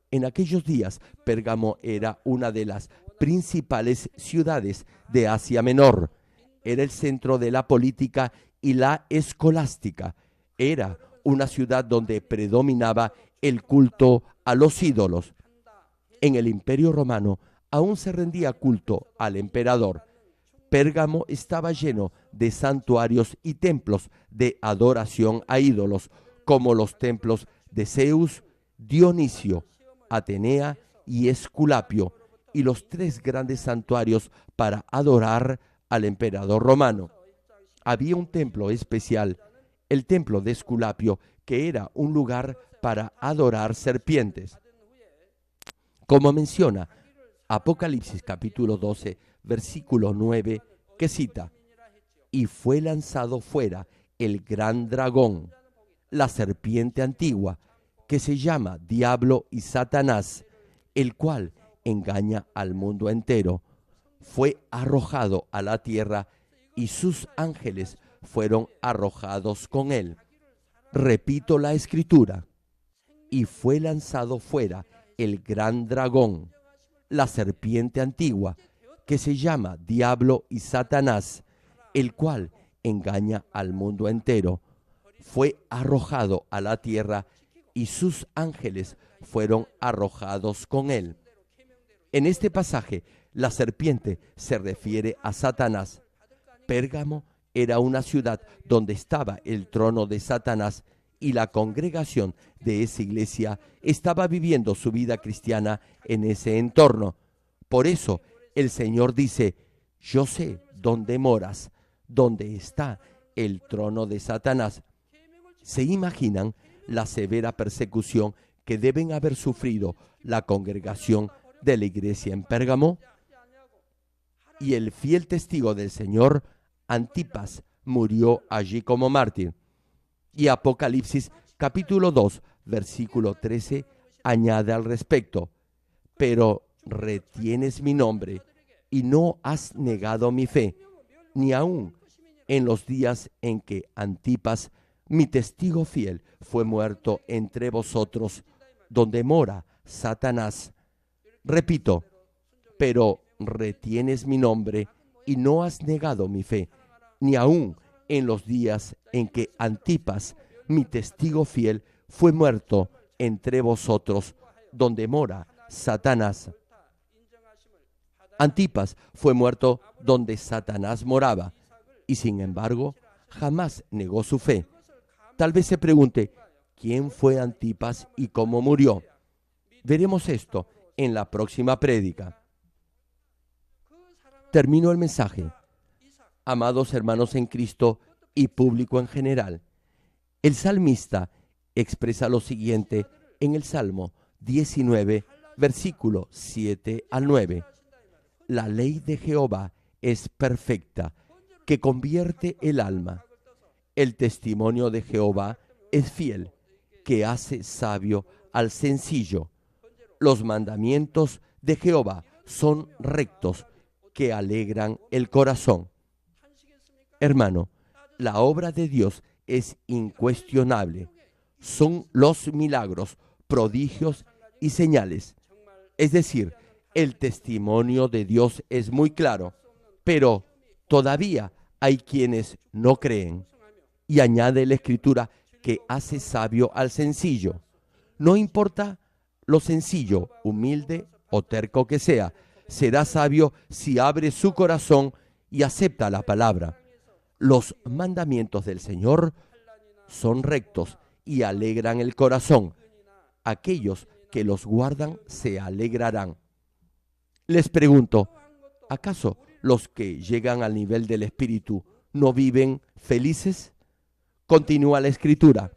En aquellos días, Pérgamo era una de las principales ciudades de Asia Menor. Era el centro de la política y la escolástica. Era una ciudad donde predominaba el culto a los ídolos. En el Imperio Romano aún se rendía culto al emperador. Pérgamo estaba lleno de santuarios y templos de adoración a ídolos, como los templos de Zeus, Dionisio, Atenea y Esculapio, y los tres grandes santuarios para adorar al emperador romano. Había un templo especial, el templo de Esculapio, que era un lugar para adorar serpientes. Como menciona Apocalipsis capítulo 12, versículo 9, que cita: y fue lanzado fuera el gran dragón, la serpiente antigua, que se llama Diablo y Satanás, el cual engaña al mundo entero. Fue arrojado a la tierra y sus ángeles fueron arrojados con él. Repito la escritura. Y fue lanzado fuera el gran dragón, la serpiente antigua, que se llama Diablo y Satanás, el cual engaña al mundo entero. Fue arrojado a la tierra y sus ángeles fueron arrojados con él. En este pasaje, la serpiente se refiere a Satanás. Pérgamo era una ciudad donde estaba el trono de Satanás y la congregación de esa iglesia estaba viviendo su vida cristiana en ese entorno. Por eso el Señor dice: yo sé dónde moras, dónde está el trono de Satanás. ¿Se imaginan la severa persecución que deben haber sufrido la congregación de la iglesia en Pérgamo? Y el fiel testigo del Señor, Antipas, murió allí como mártir. Y Apocalipsis capítulo 2, versículo 13, añade al respecto: pero retienes mi nombre y no has negado mi fe, ni aun en los días en que Antipas, mi testigo fiel, fue muerto entre vosotros, donde mora Satanás. Repito, pero retienes mi nombre y no has negado mi fe, ni aun en los días en que Antipas, mi testigo fiel, fue muerto entre vosotros, donde mora Satanás. Antipas fue muerto donde Satanás moraba, y sin embargo, jamás negó su fe. Tal vez se pregunte, ¿quién fue Antipas y cómo murió? Veremos esto en la próxima prédica. Termino el mensaje. Amados hermanos en Cristo y público en general, el salmista expresa lo siguiente en el Salmo 19, versículo 7 al 9. La ley de Jehová es perfecta, que convierte el alma. El testimonio de Jehová es fiel, que hace sabio al sencillo. Los mandamientos de Jehová son rectos, que alegran el corazón. Hermano, la obra de Dios es incuestionable. Son los milagros, prodigios y señales. Es decir, el testimonio de Dios es muy claro, pero todavía hay quienes no creen. Y añade la Escritura que hace sabio al sencillo. No importa lo sencillo, humilde o terco que sea, será sabio si abre su corazón y acepta la palabra. Los mandamientos del Señor son rectos y alegran el corazón. Aquellos que los guardan se alegrarán. Les pregunto, ¿acaso los que llegan al nivel del Espíritu no viven felices? Continúa la Escritura.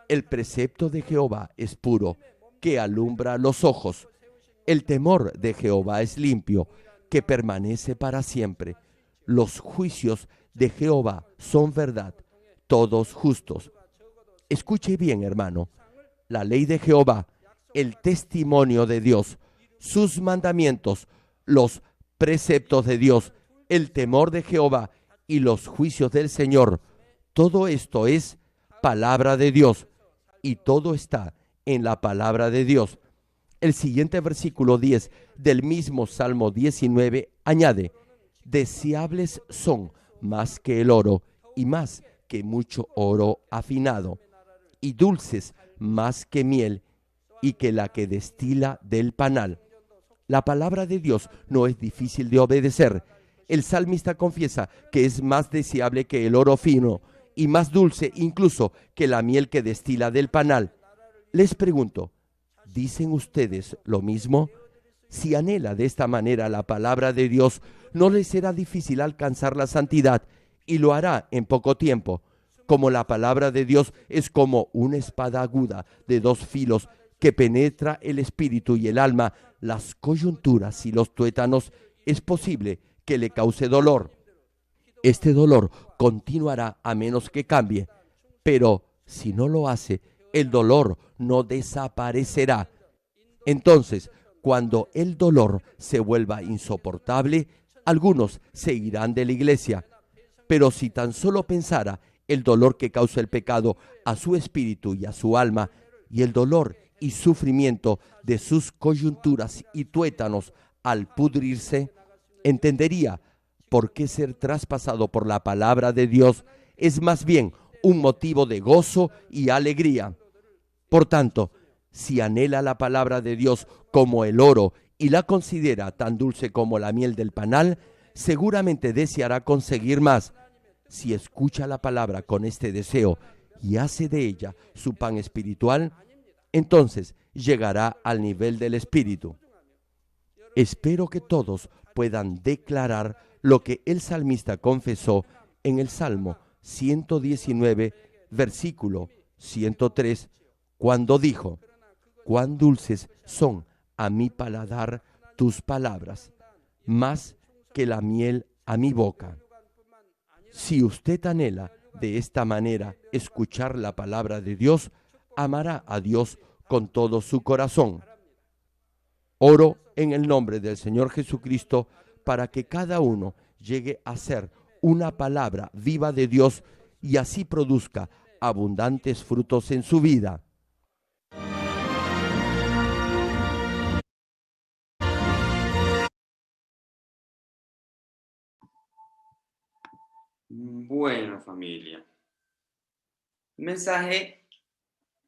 El precepto de Jehová es puro, que alumbra los ojos. El temor de Jehová es limpio, que permanece para siempre. Los juicios de Jehová son verdad, todos justos. Escuche bien, hermano. La ley de Jehová, el testimonio de Dios, sus mandamientos, los preceptos de Dios, el temor de Jehová y los juicios del Señor. Todo esto es palabra de Dios y todo está en la palabra de Dios. El siguiente versículo 10 del mismo Salmo 19 añade: deseables son más que el oro y más que mucho oro afinado, y dulces más que miel y que la que destila del panal. La palabra de Dios no es difícil de obedecer. El salmista confiesa que es más deseable que el oro fino y más dulce incluso que la miel que destila del panal. Les pregunto, ¿dicen ustedes lo mismo? Si anhela de esta manera la palabra de Dios, no le será difícil alcanzar la santidad y lo hará en poco tiempo. Como la palabra de Dios es como una espada aguda de dos filos que penetra el espíritu y el alma, las coyunturas y los tuétanos, es posible que le cause dolor. Este dolor continuará a menos que cambie, pero si no lo hace, el dolor no desaparecerá. Entonces, cuando el dolor se vuelva insoportable, algunos se irán de la iglesia. Pero si tan solo pensara el dolor que causa el pecado a su espíritu y a su alma, y el dolor y sufrimiento de sus coyunturas y tuétanos al pudrirse, entendería por qué ser traspasado por la palabra de Dios es más bien un motivo de gozo y alegría. Por tanto, si anhela la palabra de Dios como el oro y la considera tan dulce como la miel del panal, seguramente deseará conseguir más. Si escucha la palabra con este deseo y hace de ella su pan espiritual, entonces llegará al nivel del Espíritu. Espero que todos puedan declarar lo que el salmista confesó en el Salmo 119, versículo 103, cuando dijo: «Cuán dulces son a mi paladar tus palabras, más que la miel a mi boca». Si usted anhela de esta manera escuchar la palabra de Dios, amará a Dios con todo su corazón. Oro en el nombre del Señor Jesucristo para que cada uno llegue a ser una palabra viva de Dios y así produzca abundantes frutos en su vida.
Bueno, familia. Un mensaje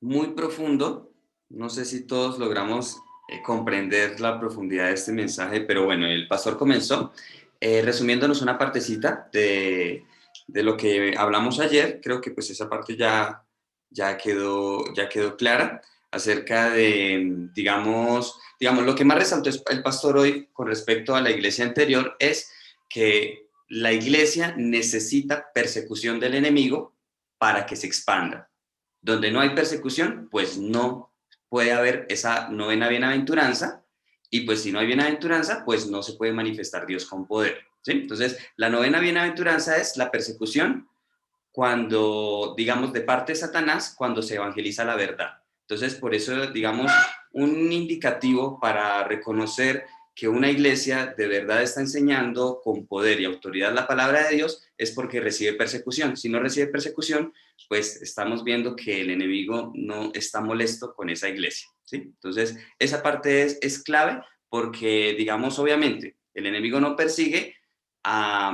muy profundo. No sé si todos logramos comprender la profundidad de este mensaje, pero bueno, el pastor comenzó resumiéndonos una partecita de lo que hablamos ayer. Creo que pues esa parte ya quedó clara acerca de, digamos, lo que más resaltó el pastor hoy con respecto a la iglesia anterior es que la iglesia necesita persecución del enemigo para que se expanda. Donde no hay persecución, pues no puede haber esa novena bienaventuranza, y pues si no hay bienaventuranza, pues no se puede manifestar Dios con poder, ¿sí? Entonces, la novena bienaventuranza es la persecución cuando, digamos, de parte de Satanás, cuando se evangeliza la verdad. Entonces, por eso, digamos, un indicativo para reconocer que una iglesia de verdad está enseñando con poder y autoridad la palabra de Dios es porque recibe persecución. Si no recibe persecución, pues estamos viendo que el enemigo no está molesto con esa iglesia, ¿sí? Entonces, esa parte es clave porque, digamos, obviamente, el enemigo no persigue a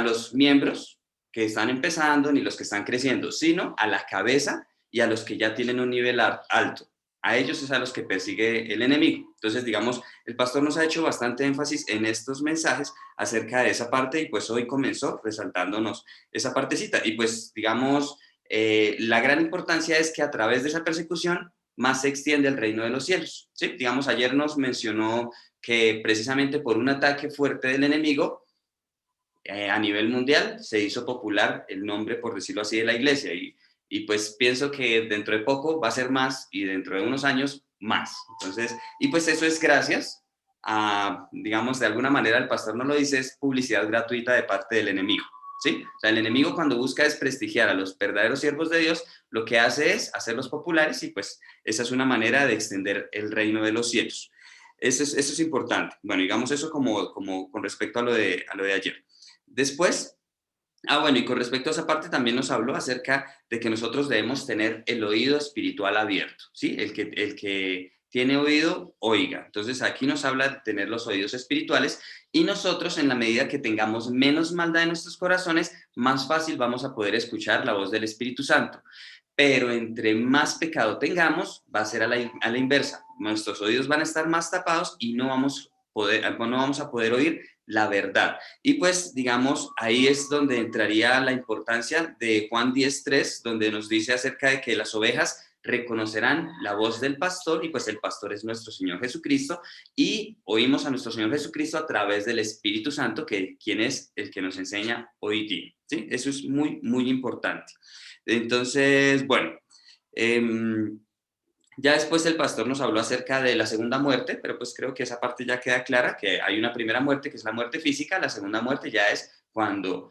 los miembros que están empezando ni los que están creciendo, sino a la cabeza y a los que ya tienen un nivel alto. A ellos es a los que persigue el enemigo. Entonces, digamos, el pastor nos ha hecho bastante énfasis en estos mensajes acerca de esa parte y pues hoy comenzó resaltándonos esa partecita. Y pues, digamos, la gran importancia es que a través de esa persecución más se extiende el reino de los cielos, ¿sí? Digamos, ayer nos mencionó que precisamente por un ataque fuerte del enemigo, a nivel mundial se hizo popular el nombre, por decirlo así, de la iglesia y pues pienso que dentro de poco va a ser más y dentro de unos años más. Entonces, y pues eso es gracias a, digamos, de alguna manera el pastor nos lo dice, es publicidad gratuita de parte del enemigo, ¿sí? O sea, el enemigo cuando busca desprestigiar a los verdaderos siervos de Dios, lo que hace es hacerlos populares y pues esa es una manera de extender el reino de los cielos. Eso es importante. Bueno, digamos eso como con respecto a lo de ayer. Después, bueno, y con respecto a esa parte también nos habló acerca de que nosotros debemos tener el oído espiritual abierto, ¿sí? El que tiene oído, oiga. Entonces aquí nos habla de tener los oídos espirituales y nosotros en la medida que tengamos menos maldad en nuestros corazones, más fácil vamos a poder escuchar la voz del Espíritu Santo. Pero entre más pecado tengamos, va a ser a la inversa. Nuestros oídos van a estar más tapados y no vamos a poder oír la verdad. Y pues, digamos, ahí es donde entraría la importancia de Juan 10:3, donde nos dice acerca de que las ovejas reconocerán la voz del pastor y pues el pastor es nuestro Señor Jesucristo y oímos a nuestro Señor Jesucristo a través del Espíritu Santo, quien es el que nos enseña hoy día, ¿sí? Eso es muy, muy importante. Entonces, bueno, ya después el pastor nos habló acerca de la segunda muerte, pero pues creo que esa parte ya queda clara, que hay una primera muerte que es la muerte física, la segunda muerte ya es cuando,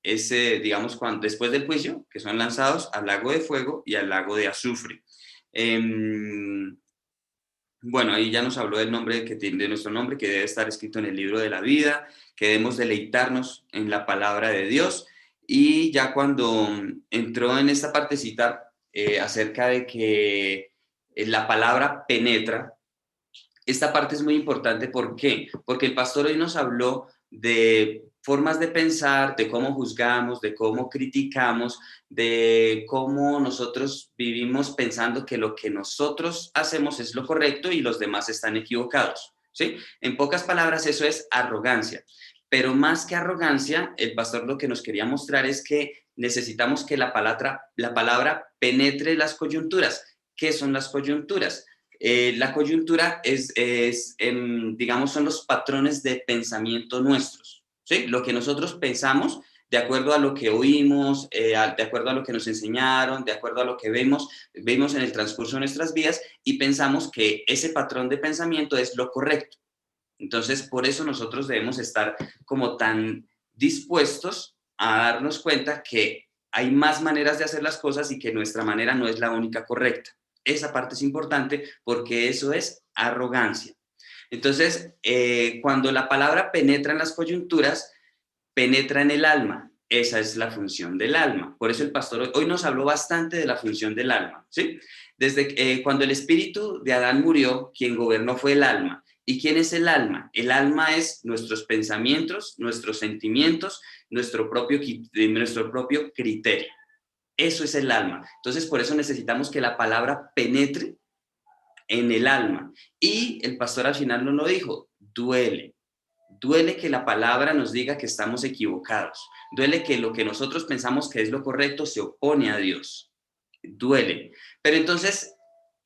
digamos, cuando después del juicio, que son lanzados al lago de fuego y al lago de azufre. Bueno, ahí ya nos habló del nombre, de nuestro nombre, que debe estar escrito en el libro de la vida, que debemos deleitarnos en la palabra de Dios, Y ya cuando entró en esta partecita acerca de que la palabra penetra, esta parte es muy importante. ¿Por qué? Porque el pastor hoy nos habló de formas de pensar, de cómo juzgamos, de cómo criticamos, de cómo nosotros vivimos pensando que lo que nosotros hacemos es lo correcto y los demás están equivocados, ¿sí? En pocas palabras, eso es arrogancia. Pero más que arrogancia, el pastor lo que nos quería mostrar es que necesitamos que la palabra penetre las coyunturas. ¿Qué son las coyunturas? La coyuntura digamos, son los patrones de pensamiento nuestros, ¿sí? Lo que nosotros pensamos de acuerdo a lo que oímos, de acuerdo a lo que nos enseñaron, de acuerdo a lo que vemos en el transcurso de nuestras vidas, y pensamos que ese patrón de pensamiento es lo correcto. Entonces, por eso nosotros debemos estar como tan dispuestos a darnos cuenta que hay más maneras de hacer las cosas y que nuestra manera no es la única correcta. Esa parte es importante porque eso es arrogancia. Entonces, cuando la palabra penetra en las coyunturas, penetra en el alma. Esa es la función del alma. Por eso el pastor hoy nos habló bastante de la función del alma, ¿sí? Desde cuando el espíritu de Adán murió, quien gobernó fue el alma. ¿Y quién es el alma? El alma es nuestros pensamientos, nuestros sentimientos, nuestro propio criterio. Eso es el alma. Entonces, por eso necesitamos que la palabra penetre en el alma. Y el pastor al final nos lo dijo, duele. Duele que la palabra nos diga que estamos equivocados. Duele que lo que nosotros pensamos que es lo correcto se opone a Dios. Duele. Pero entonces,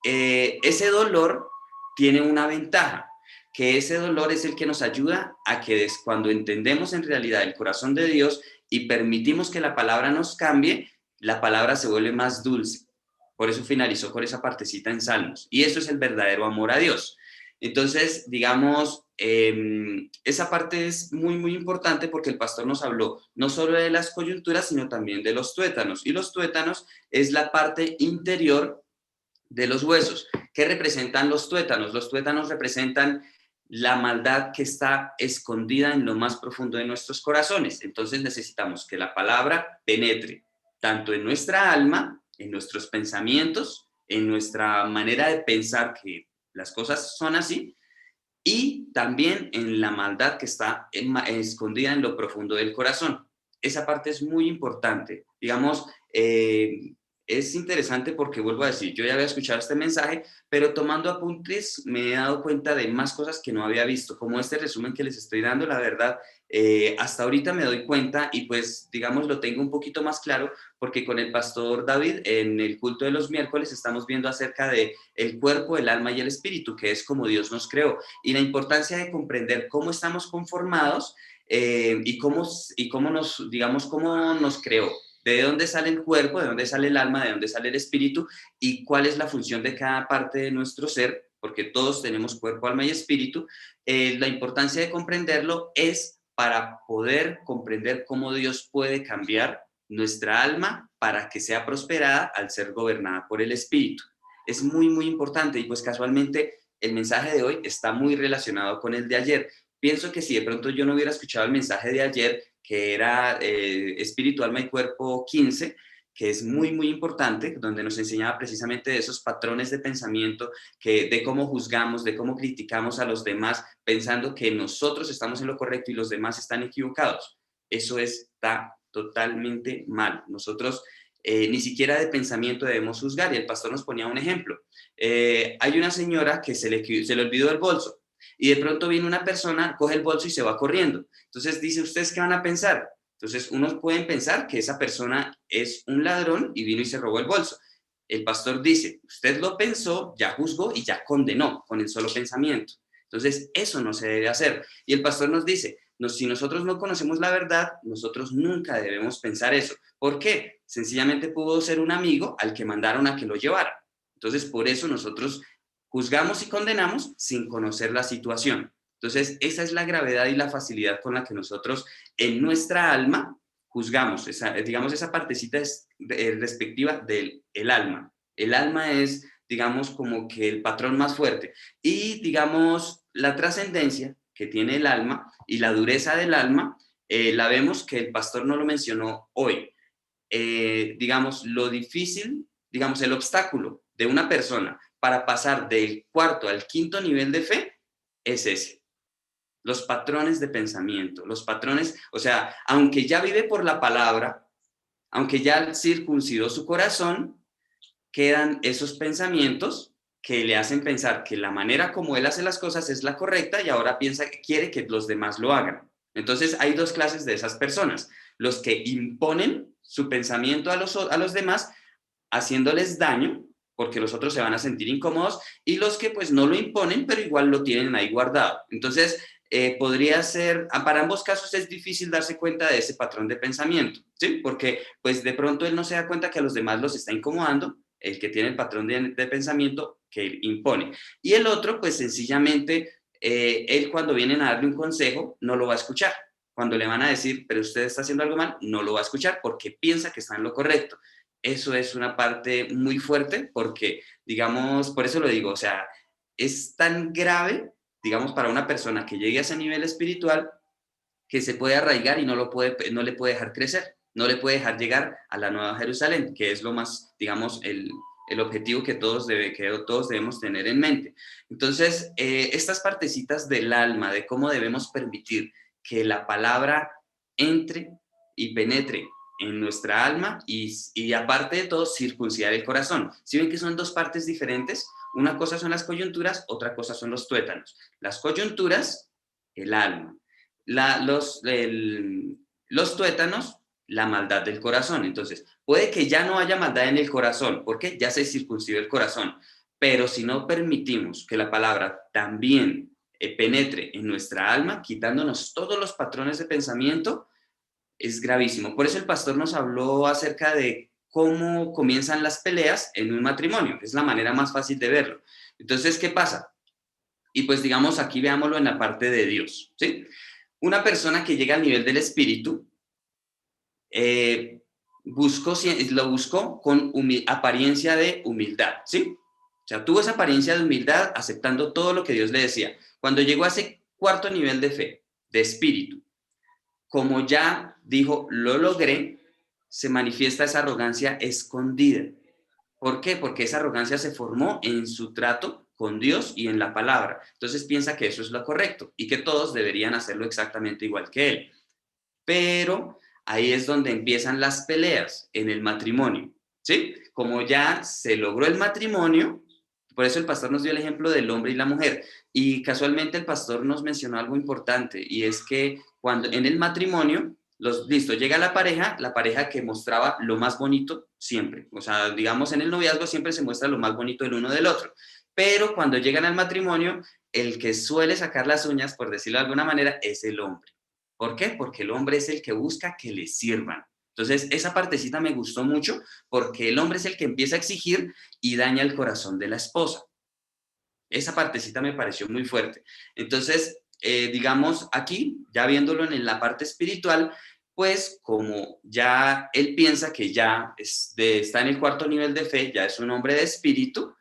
ese dolor tiene una ventaja, que ese dolor es el que nos ayuda a que cuando entendemos en realidad el corazón de Dios y permitimos que la palabra nos cambie, la palabra se vuelve más dulce. Por eso finalizó con esa partecita en Salmos. Y eso es el verdadero amor a Dios. Entonces, digamos, esa parte es muy, muy importante porque el pastor nos habló no solo de las coyunturas, sino también de los tuétanos. Y los tuétanos es la parte interior de los huesos. ¿Qué representan los tuétanos? Los tuétanos representan la maldad que está escondida en lo más profundo de nuestros corazones. Entonces necesitamos que la palabra penetre tanto en nuestra alma, en nuestros pensamientos, en nuestra manera de pensar que las cosas son así, y también en la maldad que está escondida en lo profundo del corazón. Esa parte es muy importante. Digamos, es interesante porque, vuelvo a decir, yo ya había escuchado este mensaje, pero tomando apuntes me he dado cuenta de más cosas que no había visto, como este resumen que les estoy dando. La verdad, hasta ahorita me doy cuenta y pues, digamos, lo tengo un poquito más claro porque con el pastor David en el culto de los miércoles estamos viendo acerca de el cuerpo, el alma y el espíritu, que es como Dios nos creó, y la importancia de comprender cómo estamos conformados y cómo nos creó. ¿De dónde sale el cuerpo? ¿De dónde sale el alma? ¿De dónde sale el espíritu? ¿Y cuál es la función de cada parte de nuestro ser? Porque todos tenemos cuerpo, alma y espíritu. La importancia de comprenderlo es para poder comprender cómo Dios puede cambiar nuestra alma para que sea prosperada al ser gobernada por el espíritu. Es muy, muy importante y pues casualmente el mensaje de hoy está muy relacionado con el de ayer. Pienso que si de pronto yo no hubiera escuchado el mensaje de ayer, que era Espíritu, Alma y Cuerpo 15, que es muy, muy importante, donde nos enseñaba precisamente de esos patrones de pensamiento, de cómo juzgamos, de cómo criticamos a los demás, pensando que nosotros estamos en lo correcto y los demás están equivocados. Eso está totalmente mal. Nosotros ni siquiera de pensamiento debemos juzgar, y el pastor nos ponía un ejemplo. Hay una señora que se le olvidó el bolso, y de pronto viene una persona, coge el bolso y se va corriendo. Entonces dice, ¿ustedes qué van a pensar? Entonces unos pueden pensar que esa persona es un ladrón y vino y se robó el bolso. El pastor dice, usted lo pensó, ya juzgó y ya condenó con el solo pensamiento. Entonces eso no se debe hacer. Y el pastor nos dice, si nosotros no conocemos la verdad, nosotros nunca debemos pensar eso. ¿Por qué? Sencillamente pudo ser un amigo al que mandaron a que lo llevara. Entonces por eso nosotros juzgamos y condenamos sin conocer la situación. Entonces, esa es la gravedad y la facilidad con la que nosotros en nuestra alma juzgamos. Esa partecita es respectiva del alma. El alma es, digamos, como que el patrón más fuerte. Y, digamos, la trascendencia que tiene el alma y la dureza del alma la vemos que el pastor no lo mencionó hoy. Digamos, lo difícil, digamos, el obstáculo de una persona para pasar del cuarto al quinto nivel de fe es ese. Los patrones de pensamiento, los patrones, o sea, aunque ya vive por la palabra, aunque ya circuncidó su corazón, quedan esos pensamientos que le hacen pensar que la manera como él hace las cosas es la correcta y ahora piensa que quiere que los demás lo hagan. Entonces hay dos clases de esas personas: los que imponen su pensamiento a los demás, haciéndoles daño, porque los otros se van a sentir incómodos, y los que pues no lo imponen, pero igual lo tienen ahí guardado. Entonces, podría ser, para ambos casos es difícil darse cuenta de ese patrón de pensamiento, ¿sí? Porque pues de pronto él no se da cuenta que a los demás los está incomodando, el que tiene el patrón de pensamiento que él impone. Y el otro, pues sencillamente, él cuando vienen a darle un consejo, no lo va a escuchar. Cuando le van a decir, pero usted está haciendo algo mal, no lo va a escuchar porque piensa que está en lo correcto. Eso es una parte muy fuerte porque, digamos, por eso lo digo, o sea, es tan grave, digamos, para una persona que llegue a ese nivel espiritual, que se puede arraigar y no le puede dejar crecer, no le puede dejar llegar a la Nueva Jerusalén, que es lo más, digamos, el objetivo que todos debemos tener en mente. Entonces, estas partecitas del alma, de cómo debemos permitir que la palabra entre y penetre en nuestra alma y aparte de todo, circuncidar el corazón. ¿Sí ven que son dos partes diferentes? Una cosa son las coyunturas, otra cosa son los tuétanos. Las coyunturas, el alma. Los tuétanos, la maldad del corazón. Entonces, puede que ya no haya maldad en el corazón, porque ya se circuncidó el corazón. Pero si no permitimos que la palabra también penetre en nuestra alma, quitándonos todos los patrones de pensamiento, es gravísimo. Por eso el pastor nos habló acerca de cómo comienzan las peleas en un matrimonio. Es la manera más fácil de verlo. Entonces, ¿qué pasa? Y pues digamos, aquí veámoslo en la parte de Dios, ¿sí? Una persona que llega al nivel del espíritu, lo buscó con apariencia de humildad, ¿sí? O sea, tuvo esa apariencia de humildad aceptando todo lo que Dios le decía. Cuando llegó a ese cuarto nivel de fe, de espíritu, como ya dijo, lo logré, se manifiesta esa arrogancia escondida. ¿Por qué? Porque esa arrogancia se formó en su trato con Dios y en la palabra. Entonces piensa que eso es lo correcto y que todos deberían hacerlo exactamente igual que él. Pero ahí es donde empiezan las peleas en el matrimonio, ¿sí? Como ya se logró el matrimonio, por eso el pastor nos dio el ejemplo del hombre y la mujer. Y casualmente el pastor nos mencionó algo importante, y es que cuando en el matrimonio, listo, llega la pareja que mostraba lo más bonito siempre. O sea, digamos, en el noviazgo siempre se muestra lo más bonito del uno del otro. Pero cuando llegan al matrimonio, el que suele sacar las uñas, por decirlo de alguna manera, es el hombre. ¿Por qué? Porque el hombre es el que busca que le sirvan. Entonces, esa partecita me gustó mucho porque el hombre es el que empieza a exigir y daña el corazón de la esposa. Esa partecita me pareció muy fuerte. Entonces, digamos, aquí, ya viéndolo en la parte espiritual, pues como ya él piensa que ya está en el cuarto nivel de fe, ya es un hombre de espíritu,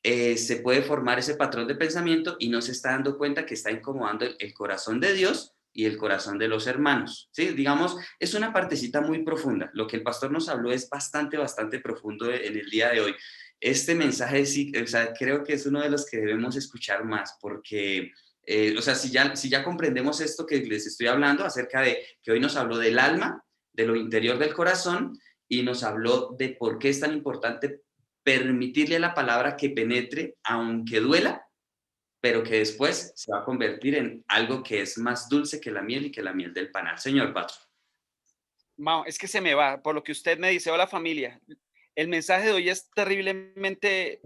se puede formar ese patrón de pensamiento y no se está dando cuenta que está incomodando el corazón de Dios y el corazón de los hermanos, ¿sí? Digamos, es una partecita muy profunda. Lo que el pastor nos habló es bastante profundo en el día de hoy. Este mensaje sí, o sea, creo que es uno de los que debemos escuchar más, porque, o sea, si ya comprendemos esto que les estoy hablando acerca de que hoy nos habló del alma, de lo interior del corazón, y nos habló de por qué es tan importante permitirle a la palabra que penetre, aunque duela, pero que después se va a convertir en algo que es más dulce que la miel y que la miel del panal. Señor Pato.
Mao, es que se me va, por lo que usted me dice, hola familia. El mensaje de hoy es terriblemente,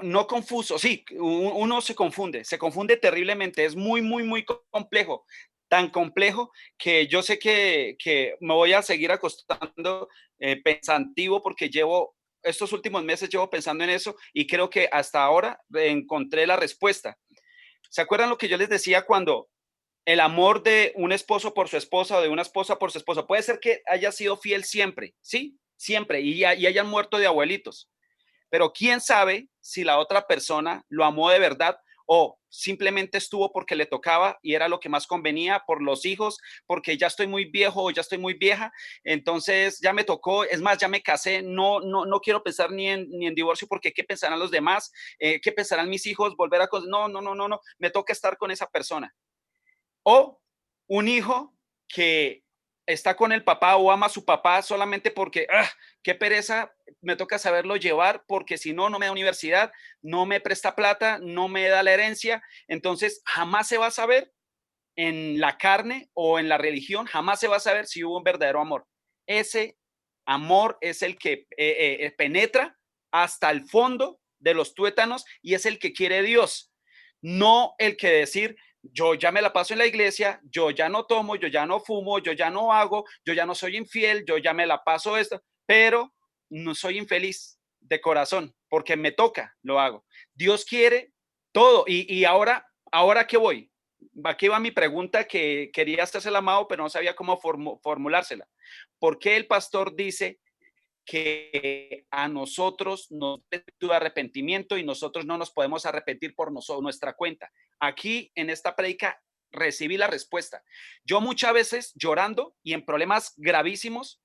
no confuso, sí, uno se confunde terriblemente, es muy, muy, muy complejo, tan complejo que yo sé que me voy a seguir acostando pensativo porque estos últimos meses llevo pensando en eso y creo que hasta ahora encontré la respuesta. ¿Se acuerdan lo que yo les decía cuando el amor de un esposo por su esposa o de una esposa por su esposo puede ser que haya sido fiel siempre, ¿sí? Siempre, y hayan muerto de abuelitos. Pero quién sabe si la otra persona lo amó de verdad o simplemente estuvo porque le tocaba y era lo que más convenía por los hijos, porque ya estoy muy viejo o ya estoy muy vieja, entonces ya me tocó, es más, ya me casé, no quiero pensar ni en divorcio porque qué pensarán los demás, qué pensarán mis hijos, volver a... No, me toca estar con esa persona. O un hijo que está con el papá o ama a su papá solamente porque, qué pereza, me toca saberlo llevar porque si no, no me da universidad, no me presta plata, no me da la herencia. Entonces, jamás se va a saber en la carne o en la religión, jamás se va a saber si hubo un verdadero amor. Ese amor es el que penetra hasta el fondo de los tuétanos y es el que quiere Dios, no el que decir, yo ya me la paso en la iglesia, yo ya no tomo, yo ya no fumo, yo ya no hago, yo ya no soy infiel, yo ya me la paso esto, pero no soy infeliz de corazón porque me toca, lo hago. Dios quiere todo y ahora ¿qué voy? Aquí va mi pregunta que quería hacérsela a Mao, pero no sabía cómo formulársela. ¿Por qué el pastor dice que a nosotros nos da arrepentimiento y nosotros no nos podemos arrepentir por nuestra cuenta? Aquí en esta prédica recibí la respuesta. Yo muchas veces llorando y en problemas gravísimos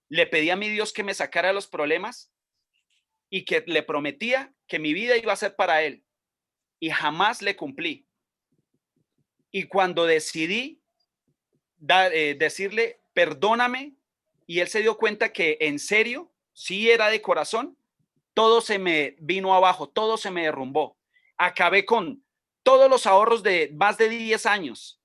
le pedí a mi Dios que me sacara de los problemas y que le prometía que mi vida iba a ser para él y jamás le cumplí. Y cuando decidí decirle perdóname y él se dio cuenta que en serio, sí era de corazón, todo se me vino abajo, todo se me derrumbó. Acabé con todos los ahorros de más de 10 años.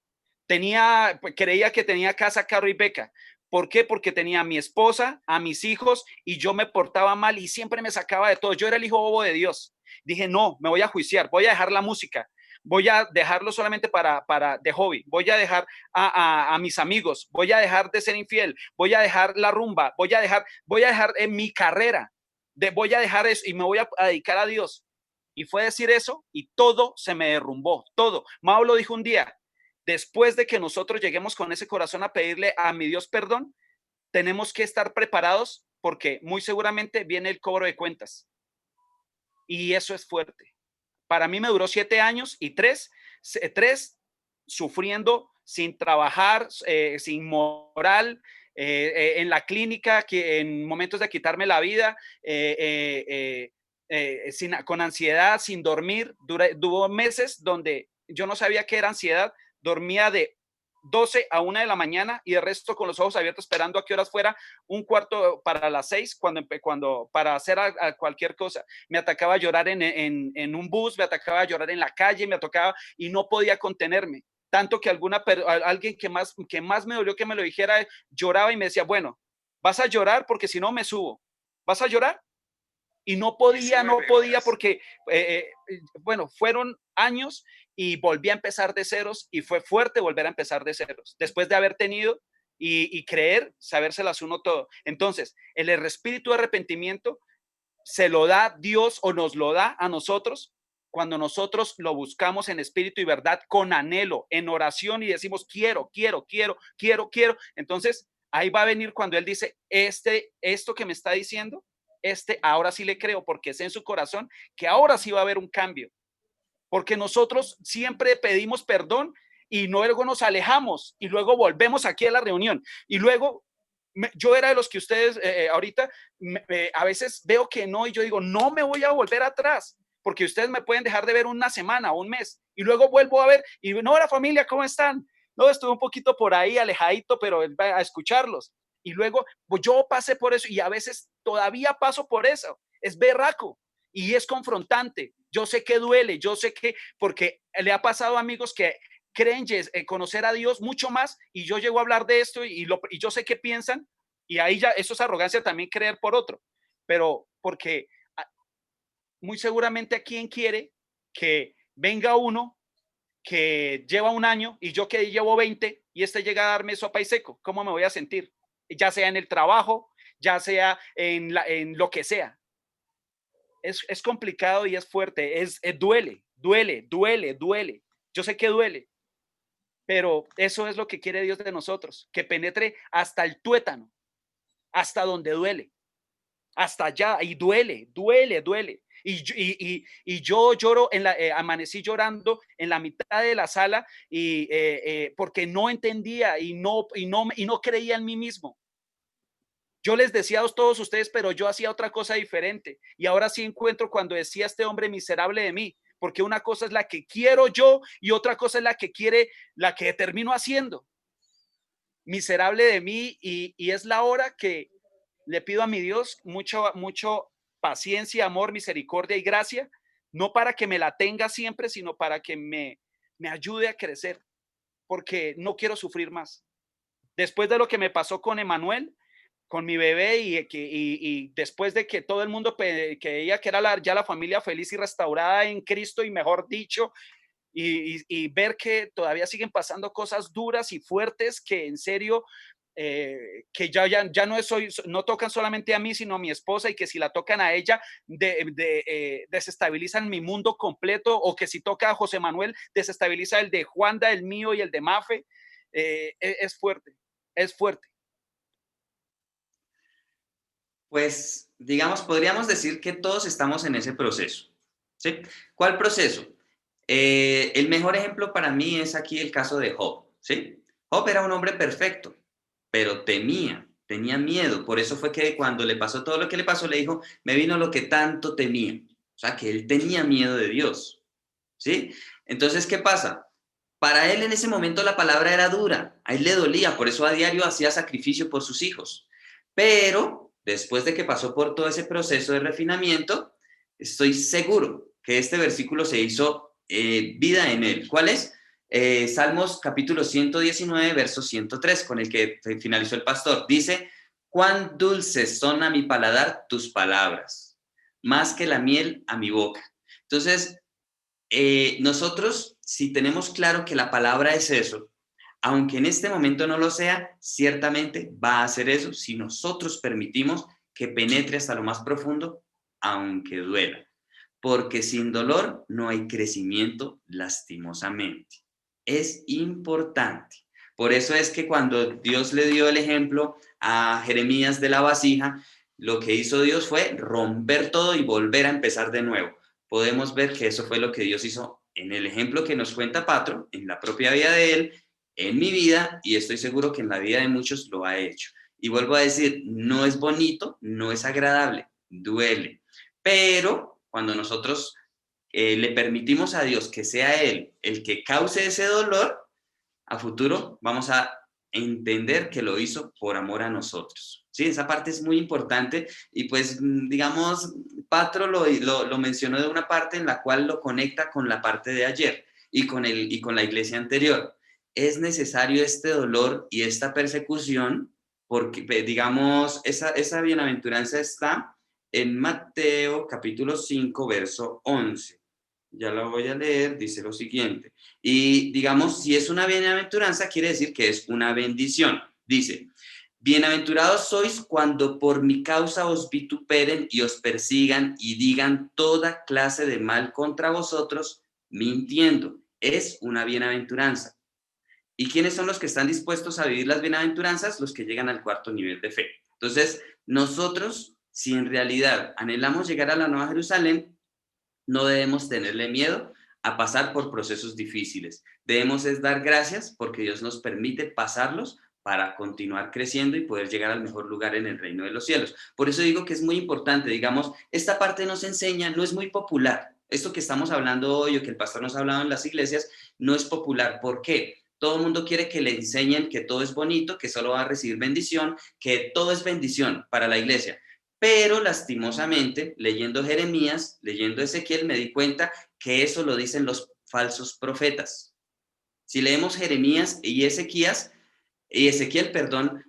Creía que tenía casa, carro y beca. ¿Por qué? Porque tenía a mi esposa, a mis hijos y yo me portaba mal y siempre me sacaba de todo. Yo era el hijo bobo de Dios. Dije, no, me voy a juiciar, voy a dejar la música. Voy a dejarlo solamente de hobby, voy a dejar a mis amigos, voy a dejar de ser infiel, voy a dejar la rumba, voy a dejar en mi carrera, voy a dejar eso y me voy a dedicar a Dios. Y fue decir eso y todo se me derrumbó, todo. Mao lo dijo un día, después de que nosotros lleguemos con ese corazón a pedirle a mi Dios perdón, tenemos que estar preparados porque muy seguramente viene el cobro de cuentas. Y eso es fuerte. Para mí me duró 7 años y 3 sufriendo sin trabajar, sin moral, en la clínica, en momentos de quitarme la vida, con ansiedad, sin dormir. Duró meses donde yo no sabía qué era ansiedad, dormía de 12 a 1 de la mañana y de resto con los ojos abiertos esperando a qué horas fuera un cuarto para las 6 cuando para hacer cualquier cosa. Me atacaba a llorar en un bus, me atacaba a llorar en la calle, me atacaba y no podía contenerme. Tanto que alguien que más me dolió que me lo dijera, lloraba y me decía, bueno, vas a llorar porque si no me subo. ¿Vas a llorar? Y no podía porque, bueno, fueron años y volví a empezar de ceros y fue fuerte volver a empezar de ceros. Después de haber tenido y creer, sabérselas uno todo. Entonces, el espíritu de arrepentimiento se lo da Dios o nos lo da a nosotros cuando nosotros lo buscamos en espíritu y verdad con anhelo, en oración y decimos, quiero. Entonces, ahí va a venir cuando Él dice, esto que me está diciendo, ahora sí le creo porque es en su corazón que ahora sí va a haber un cambio. Porque nosotros siempre pedimos perdón y luego nos alejamos y luego volvemos aquí a la reunión. Y luego yo era de los que ustedes ahorita a veces veo que no y yo digo, no me voy a volver atrás porque ustedes me pueden dejar de ver una semana o un mes y luego vuelvo a ver y no, la familia, ¿cómo están? No, estuve un poquito por ahí alejadito, pero a escucharlos. Y luego, pues yo pasé por eso y a veces todavía paso por eso. Es berraco y es confrontante. Yo sé que duele, yo sé que, porque le ha pasado a amigos que creen conocer a Dios mucho más y yo llego a hablar de esto y yo sé qué piensan y ahí ya, eso es arrogancia también creer por otro. Pero porque muy seguramente a quien quiere que venga uno que lleva un año y yo que llevo 20 y llega a darme sopa y seco, ¿cómo me voy a sentir? Ya sea en el trabajo, ya sea en lo que sea. Es complicado y es fuerte, duele. Yo sé que duele, pero eso es lo que quiere Dios de nosotros, que penetre hasta el tuétano, hasta donde duele, hasta allá, y duele. Y yo lloro, amanecí llorando en la mitad de la sala porque no entendía y no creía en mí mismo. Yo les decía a todos ustedes, pero yo hacía otra cosa diferente. Y ahora sí encuentro cuando decía este hombre miserable de mí, porque una cosa es la que quiero yo y otra cosa es la que termino haciendo. Miserable de mí, y es la hora que le pido a mi Dios mucho paciencia, amor, misericordia y gracia, no para que me la tenga siempre, sino para que me ayude a crecer, porque no quiero sufrir más. Después de lo que me pasó con Emanuel, con mi bebé, y después de que todo el mundo creía que era ya la familia feliz y restaurada en Cristo, y mejor dicho, y ver que todavía siguen pasando cosas duras y fuertes que en serio, que ya no tocan solamente a mí, sino a mi esposa, y que si la tocan a ella, desestabilizan mi mundo completo, o que si toca a José Manuel, desestabiliza el de Juanda, el mío y el de Mafe. Es fuerte, es fuerte.
Pues, digamos, podríamos decir que todos estamos en ese proceso, ¿sí? ¿Cuál proceso? El mejor ejemplo para mí es aquí el caso de Job, ¿sí? Job era un hombre perfecto, pero tenía miedo. Por eso fue que cuando le pasó todo lo que le pasó, le dijo, me vino lo que tanto temía. O sea, que él tenía miedo de Dios, ¿sí? Entonces, ¿qué pasa? Para él en ese momento la palabra era dura, a él le dolía, por eso a diario hacía sacrificio por sus hijos. Pero después de que pasó por todo ese proceso de refinamiento, estoy seguro que este versículo se hizo vida en él. ¿Cuál es? Salmos capítulo 119, verso 103, con el que finalizó el pastor. Dice, cuán dulces son a mi paladar tus palabras, más que la miel a mi boca. Entonces, nosotros, si tenemos claro que la palabra es eso, aunque en este momento no lo sea, ciertamente va a ser eso si nosotros permitimos que penetre hasta lo más profundo, aunque duela. Porque sin dolor no hay crecimiento, lastimosamente. Es importante. Por eso es que cuando Dios le dio el ejemplo a Jeremías de la vasija, lo que hizo Dios fue romper todo y volver a empezar de nuevo. Podemos ver que eso fue lo que Dios hizo en el ejemplo que nos cuenta Patro, en la propia vida de él, en mi vida, y estoy seguro que en la vida de muchos lo ha hecho. Y vuelvo a decir, no es bonito, no es agradable, duele. Pero cuando nosotros le permitimos a Dios que sea Él el que cause ese dolor, a futuro vamos a entender que lo hizo por amor a nosotros. Sí, esa parte es muy importante y pues digamos, Patro lo mencionó de una parte en la cual lo conecta con la parte de ayer y con la iglesia anterior. Es necesario este dolor y esta persecución porque, digamos, esa bienaventuranza está en Mateo capítulo 5, verso 11. Ya la voy a leer, dice lo siguiente. Y digamos, si es una bienaventuranza, quiere decir que es una bendición. Dice, bienaventurados sois cuando por mi causa os vituperen y os persigan y digan toda clase de mal contra vosotros, mintiendo. Es una bienaventuranza. ¿Y quiénes son los que están dispuestos a vivir las bienaventuranzas? Los que llegan al cuarto nivel de fe. Entonces, nosotros, si en realidad anhelamos llegar a la Nueva Jerusalén, no debemos tenerle miedo a pasar por procesos difíciles. Debemos es dar gracias porque Dios nos permite pasarlos para continuar creciendo y poder llegar al mejor lugar en el reino de los cielos. Por eso digo que es muy importante, digamos, esta parte nos enseña, no es muy popular. Esto que estamos hablando hoy o que el pastor nos ha hablado en las iglesias no es popular. ¿Por qué? Todo el mundo quiere que le enseñen que todo es bonito, que solo va a recibir bendición, que todo es bendición para la iglesia. Pero lastimosamente, leyendo Jeremías, leyendo Ezequiel, me di cuenta que eso lo dicen los falsos profetas. Si leemos Jeremías y Ezequiel,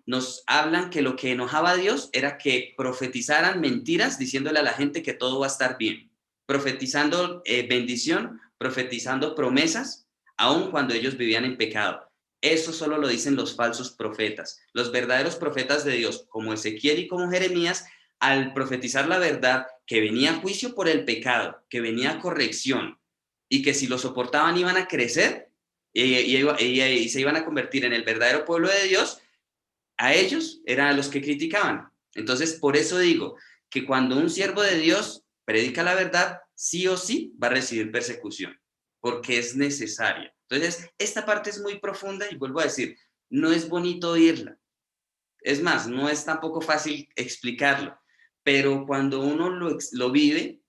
nos hablan que lo que enojaba a Dios era que profetizaran mentiras diciéndole a la gente que todo va a estar bien, profetizando bendición, profetizando promesas, aun cuando ellos vivían en pecado. Eso solo lo dicen los falsos profetas. Los verdaderos profetas de Dios, como Ezequiel y como Jeremías, al profetizar la verdad, que venía juicio por el pecado, que venía corrección, y que si lo soportaban iban a crecer y se iban a convertir en el verdadero pueblo de Dios, a ellos eran a los que criticaban. Entonces, por eso digo que cuando un siervo de Dios predica la verdad, sí o sí va a recibir persecución, porque es necesaria. Entonces, esta parte es muy profunda y vuelvo a decir, no es bonito oírla. Es más, no es tampoco fácil explicarlo, pero cuando uno lo vive,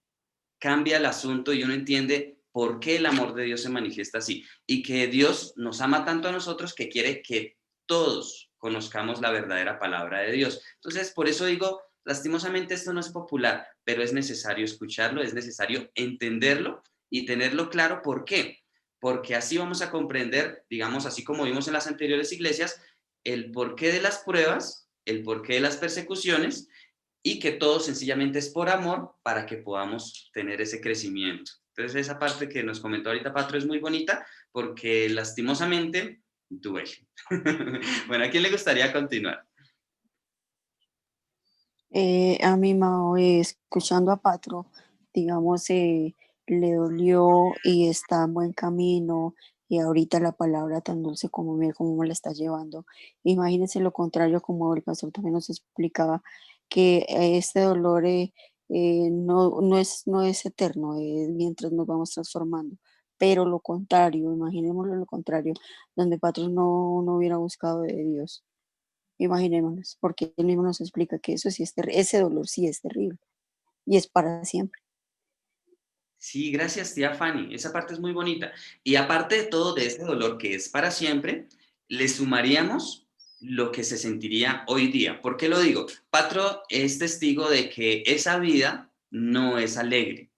cambia el asunto y uno entiende por qué el amor de Dios se manifiesta así y que Dios nos ama tanto a nosotros que quiere que todos conozcamos la verdadera palabra de Dios. Entonces, por eso digo, lastimosamente esto no es popular, pero es necesario escucharlo, es necesario entenderlo y tenerlo claro. ¿Por qué? Porque así vamos a comprender, digamos, así como vimos en las anteriores iglesias, el porqué de las pruebas, el porqué de las persecuciones, y que todo sencillamente es por amor para que podamos tener ese crecimiento. Entonces esa parte que nos comentó ahorita Patro es muy bonita porque lastimosamente duele. Bueno, ¿a quién le gustaría continuar?
A mi mamá, escuchando a Patro, digamos, le dolió y está en buen camino y ahorita la palabra tan dulce como miel, como me la está llevando. Imagínense lo contrario, como el pastor también nos explicaba, que este dolor no es eterno, es mientras nos vamos transformando. Pero lo contrario, imaginémoslo lo contrario, donde Patro no hubiera buscado de Dios. Imaginémonos, porque él mismo nos explica que eso sí es ese dolor sí es terrible y es para siempre.
Sí, gracias, tía Fanny. Esa parte es muy bonita. Y aparte de todo, de ese dolor que es para siempre, le sumaríamos lo que se sentiría hoy día. ¿Por qué lo digo? Patro es testigo de que esa vida no es alegre.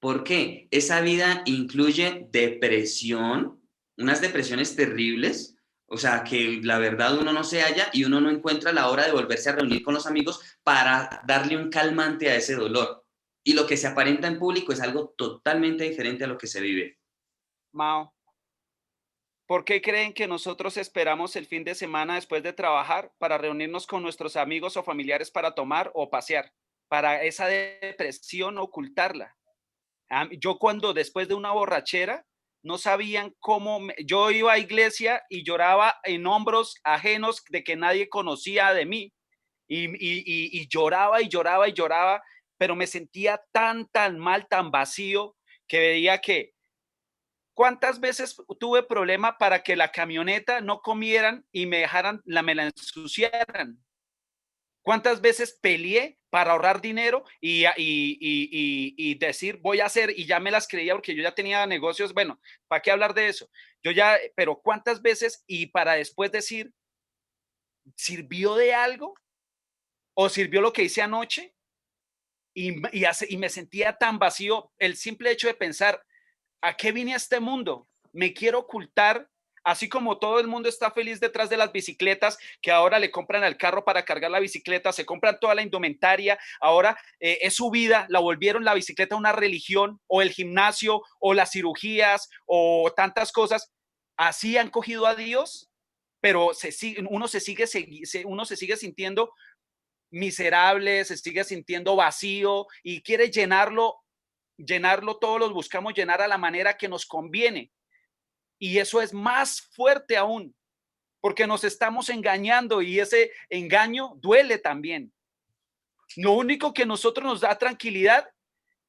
¿Por qué? Esa vida incluye depresión, unas depresiones terribles, o sea, que la verdad uno no se halla y uno no encuentra la hora de volverse a reunir con los amigos para darle un calmante a ese dolor. Y lo que se aparenta en público es algo totalmente diferente a lo que se vive.
Mao, ¿por qué creen que nosotros esperamos el fin de semana después de trabajar para reunirnos con nuestros amigos o familiares para tomar o pasear? Para esa depresión ocultarla. Yo cuando después de una borrachera no sabían cómo, yo iba a iglesia y lloraba en hombros ajenos de que nadie conocía de mí y lloraba y lloraba y lloraba, pero me sentía tan mal, tan vacío que veía que cuántas veces tuve problema para que la camioneta no comieran y me dejaran, me la ensuciaran. ¿Cuántas veces peleé para ahorrar dinero y decir voy a hacer y ya me las creía porque yo ya tenía negocios? Bueno, ¿para qué hablar de eso? Yo ya, pero ¿cuántas veces y para después decir, ¿sirvió de algo? ¿O sirvió lo que hice anoche? Y me sentía tan vacío el simple hecho de pensar, ¿a qué vine a este mundo? Me quiero ocultar, así como todo el mundo está feliz detrás de las bicicletas, que ahora le compran al carro para cargar la bicicleta, se compran toda la indumentaria, ahora es su vida, la volvieron la bicicleta una religión, o el gimnasio, o las cirugías, o tantas cosas. Así han cogido a Dios, pero uno se sigue sintiendo miserable, se sigue sintiendo vacío y quiere llenarlo, todos los buscamos llenar a la manera que nos conviene. Y eso es más fuerte aún, porque nos estamos engañando y ese engaño duele también. Lo único que nosotros nos da tranquilidad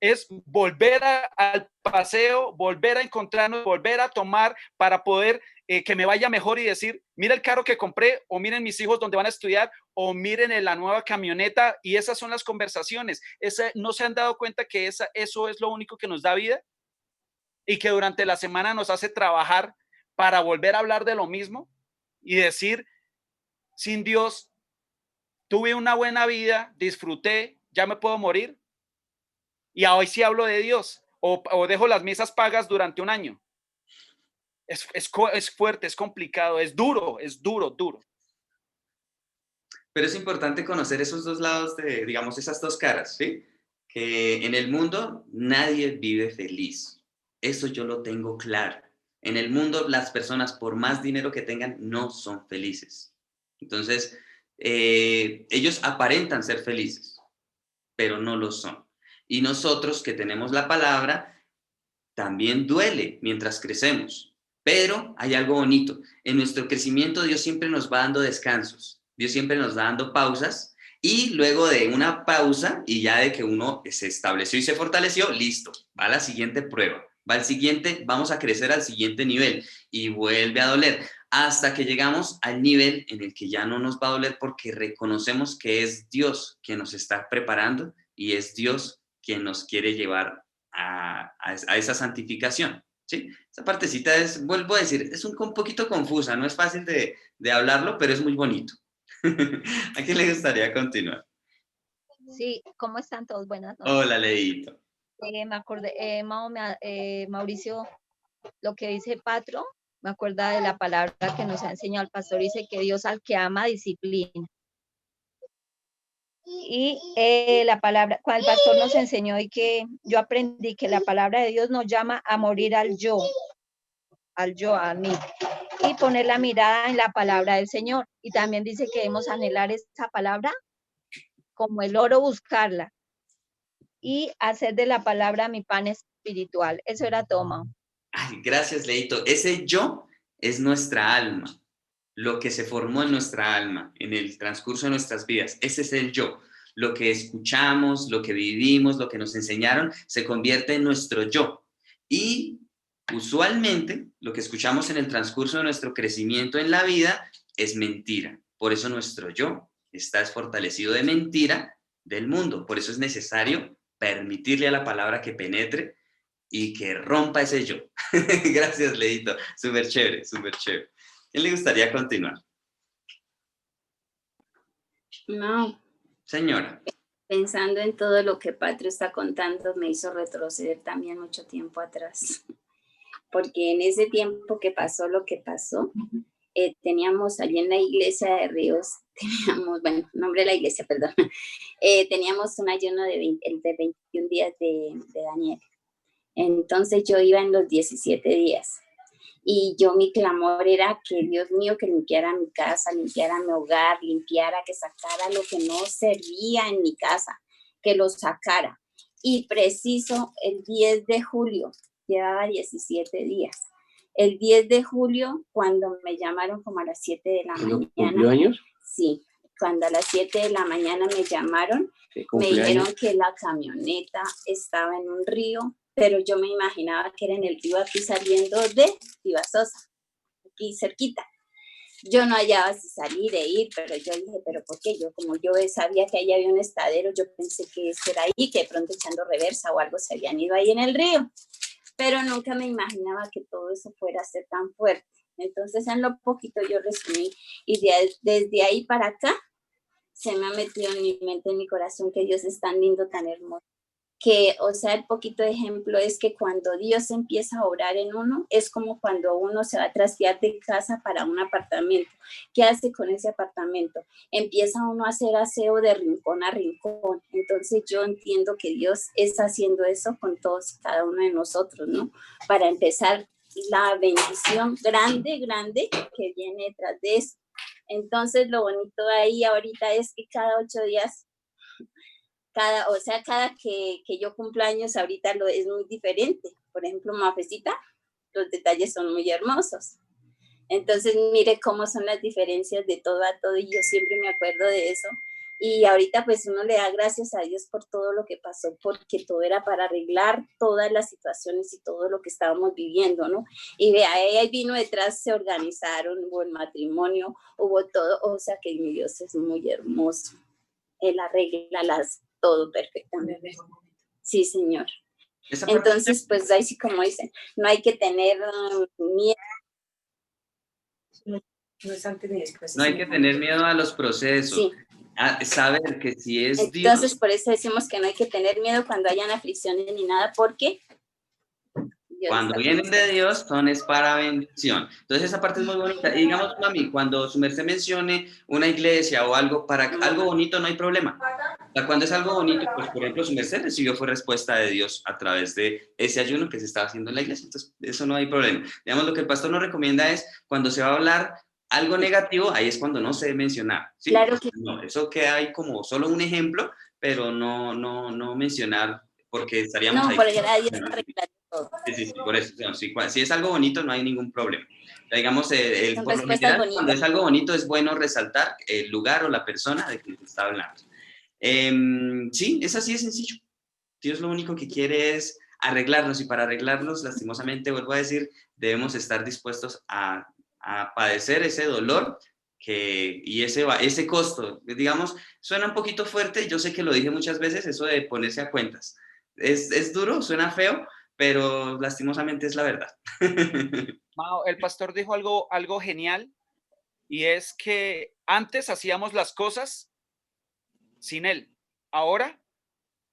es volver al paseo, volver a encontrarnos, volver a tomar para poder que me vaya mejor y decir, mira el carro que compré, o miren mis hijos donde van a estudiar, o miren la nueva camioneta, y esas son las conversaciones. ¿No se han dado cuenta que eso es lo único que nos da vida? Y que durante la semana nos hace trabajar para volver a hablar de lo mismo y decir, sin Dios, tuve una buena vida, disfruté, ya me puedo morir. Y hoy sí hablo de Dios o dejo las misas pagas durante un año. Es fuerte, es complicado, es duro.
Pero es importante conocer esos dos lados de, digamos, esas dos caras, ¿sí? Que en el mundo nadie vive feliz. Eso yo lo tengo claro. En el mundo las personas, por más dinero que tengan, no son felices. Entonces, ellos aparentan ser felices, pero no lo son. Y nosotros que tenemos la palabra, también duele mientras crecemos. Pero hay algo bonito. En nuestro crecimiento Dios siempre nos va dando descansos. Dios siempre nos va dando pausas Y luego de una pausa y ya de que uno se estableció y se fortaleció, listo, va a la siguiente prueba, va al siguiente, vamos a crecer al siguiente nivel y vuelve a doler hasta que llegamos al nivel en el que ya no nos va a doler porque reconocemos que es Dios quien nos está preparando y es Dios quien nos quiere llevar a esa santificación, ¿sí? Esa partecita es, vuelvo a decir, es un poquito confusa, no es fácil de hablarlo, pero es muy bonito. ¿A quién le gustaría continuar?
Sí, ¿cómo están todos? Buenas noches.
Hola, Leito.
Me acordé, Mauricio, lo que dice Patro, me acuerda de la palabra que nos ha enseñado el pastor, dice que Dios al que ama disciplina. Y la palabra, cuando el pastor nos enseñó y que yo aprendí que la palabra de Dios nos llama a morir al yo, a mí, y poner la mirada en la palabra del Señor. Y también dice que debemos anhelar esa palabra como el oro, buscarla y hacer de la palabra mi pan espiritual. Eso era todo, Mao.
Ay, gracias, Leito. Ese yo es nuestra alma, lo que se formó en nuestra alma en el transcurso de nuestras vidas. Ese es el yo. Lo que escuchamos, lo que vivimos, lo que nos enseñaron, se convierte en nuestro yo. Y usualmente lo que escuchamos en el transcurso de nuestro crecimiento en la vida es mentira. Por eso nuestro yo está fortalecido de mentira del mundo. Por eso es necesario permitirle a la palabra que penetre y que rompa ese yo. Gracias, Leito. Súper chévere, súper chévere. ¿Quién le gustaría continuar?
No.
Señora.
Pensando en todo lo que Patro está contando, me hizo retroceder también mucho tiempo atrás. Porque en ese tiempo que pasó lo que pasó, teníamos allí en la iglesia de Ríos, nombre de la iglesia, perdón, teníamos un ayuno de 21 días de Daniel. Entonces yo iba en los 17 días y mi clamor era que Dios mío, que limpiara mi casa, limpiara mi hogar, que sacara lo que no servía en mi casa, que lo sacara. Y preciso el 10 de julio, llevaba 17 días. El 10 de julio, cuando me llamaron como a las 7 de la mañana.
¿Cumplió años?
Sí, cuando a las 7 de la mañana me llamaron, me dijeron que la camioneta estaba en un río, pero yo me imaginaba que era en el río aquí saliendo de Vivasosa, aquí cerquita. Yo no hallaba si salir e ir, pero yo dije, ¿pero por qué? Como yo sabía que ahí había un estadero, yo pensé que eso era ahí, que de pronto echando reversa o algo se habían ido ahí en el río. Pero nunca me imaginaba que todo eso fuera a ser tan fuerte. Entonces, en lo poquito yo resumí, y desde ahí para acá, se me ha metido en mi mente, en mi corazón, que Dios es tan lindo, tan hermoso. Que, o sea, el poquito de ejemplo es que cuando Dios empieza a obrar en uno, es como cuando uno se va a trastear de casa para un apartamento. ¿Qué hace con ese apartamento? Empieza uno a hacer aseo de rincón a rincón. Entonces yo entiendo que Dios está haciendo eso con todos y cada uno de nosotros, ¿no? Para empezar la bendición grande, grande que viene detrás de eso. Entonces lo bonito ahí ahorita es que cada 8 días, cada que yo cumplo años ahorita es muy diferente. Por ejemplo, Mafecita, los detalles son muy hermosos. Entonces, mire cómo son las diferencias de todo a todo y yo siempre me acuerdo de eso. Y ahorita pues uno le da gracias a Dios por todo lo que pasó, porque todo era para arreglar todas las situaciones y todo lo que estábamos viviendo, ¿no? Y vea, ahí vino detrás, se organizaron, hubo el matrimonio, hubo todo, o sea que mi Dios es muy hermoso. Él arregla todo perfectamente. Sí, Señor. Entonces, pues ahí sí, como dicen, no hay que tener miedo.
No hay que tener miedo a los procesos. Sí. A saber que si es
Entonces,
Dios.
Entonces, por eso decimos que no hay que tener miedo cuando hayan aflicciones ni nada, porque
cuando vienen de Dios, es para bendición. Entonces, esa parte es muy bonita. Y digamos, mami, cuando su merced mencione una iglesia o algo, para algo bonito no hay problema. O sea, cuando es algo bonito, pues, por ejemplo, su merced recibió fue respuesta de Dios a través de ese ayuno que se estaba haciendo en la iglesia. Entonces, eso no hay problema. Digamos, lo que el pastor nos recomienda es, cuando se va a hablar algo negativo, ahí es cuando no se debe mencionar. ¿Sí?
Claro que
no, eso queda ahí como solo un ejemplo, pero no mencionar, porque estaríamos ahí.
No, por ahí es arreglar todo.
Sí, por eso. Si es algo bonito, no hay ningún problema. Digamos, por lo general, cuando es algo bonito, es bueno resaltar el lugar o la persona de quien se está hablando. Sí, es así de sencillo. Dios lo único que quiere es arreglarnos, y para arreglarnos, lastimosamente, vuelvo a decir, debemos estar dispuestos a padecer ese dolor y ese costo. Digamos, suena un poquito fuerte, yo sé que lo dije muchas veces, eso de ponerse a cuentas. Es duro, suena feo, pero lastimosamente es la verdad.
Mao, el pastor dijo algo genial, y es que antes hacíamos las cosas sin él, ahora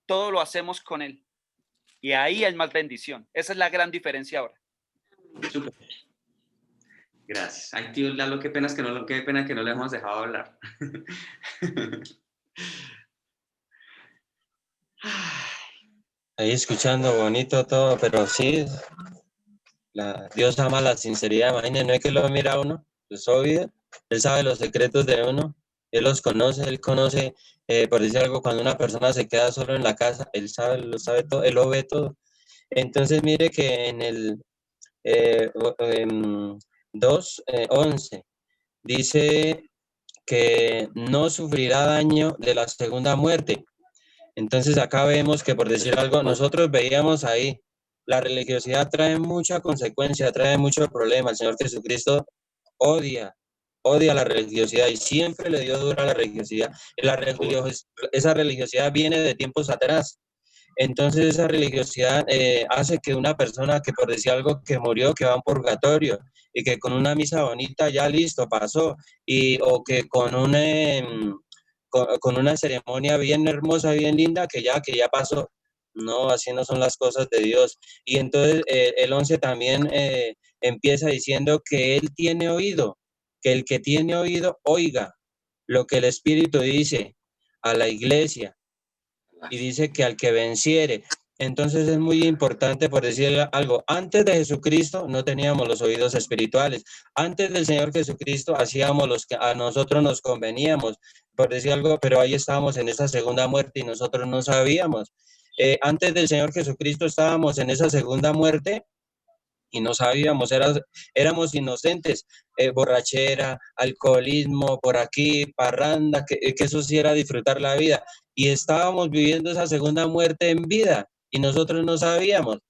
todo lo hacemos con él, y ahí hay más bendición. Esa es la gran diferencia ahora.
Súper. Gracias. Ay, tío Lalo, qué pena que no le hemos dejado hablar.
Ahí escuchando bonito todo, pero sí, Dios ama la sinceridad. Imagínense, no es que lo mira a uno, es obvio. Él sabe los secretos de uno, Él los conoce, Él conoce, por decir algo, cuando una persona se queda solo en la casa, Él sabe, lo sabe todo, Él lo ve todo. Entonces mire que en el 2:11 dice que no sufrirá daño de la segunda muerte. Entonces acá vemos que, por decir algo, nosotros veíamos ahí, la religiosidad trae mucha consecuencia, trae mucho problema. El Señor Jesucristo odia la religiosidad y siempre le dio duro a la religiosidad. Esa religiosidad viene de tiempos atrás. Entonces esa religiosidad hace que una persona que, por decir algo, que murió, que va a un purgatorio, y que con una misa bonita ya listo, pasó, o que con una ceremonia bien hermosa, bien linda, que ya pasó. No, así no son las cosas de Dios. Y entonces el 11 también empieza diciendo que Él tiene oído, que el que tiene oído oiga lo que el Espíritu dice a la iglesia, y dice que al que venciere. Entonces es muy importante, por decir algo, antes de Jesucristo no teníamos los oídos espirituales. Antes del Señor Jesucristo hacíamos los que a nosotros nos conveníamos, por decir algo, pero ahí estábamos en esa segunda muerte y nosotros no sabíamos. Antes del Señor Jesucristo estábamos en esa segunda muerte y no sabíamos, éramos inocentes, borrachera, alcoholismo, por aquí, parranda, que eso sí era disfrutar la vida, y estábamos viviendo esa segunda muerte en vida, y nosotros no sabíamos.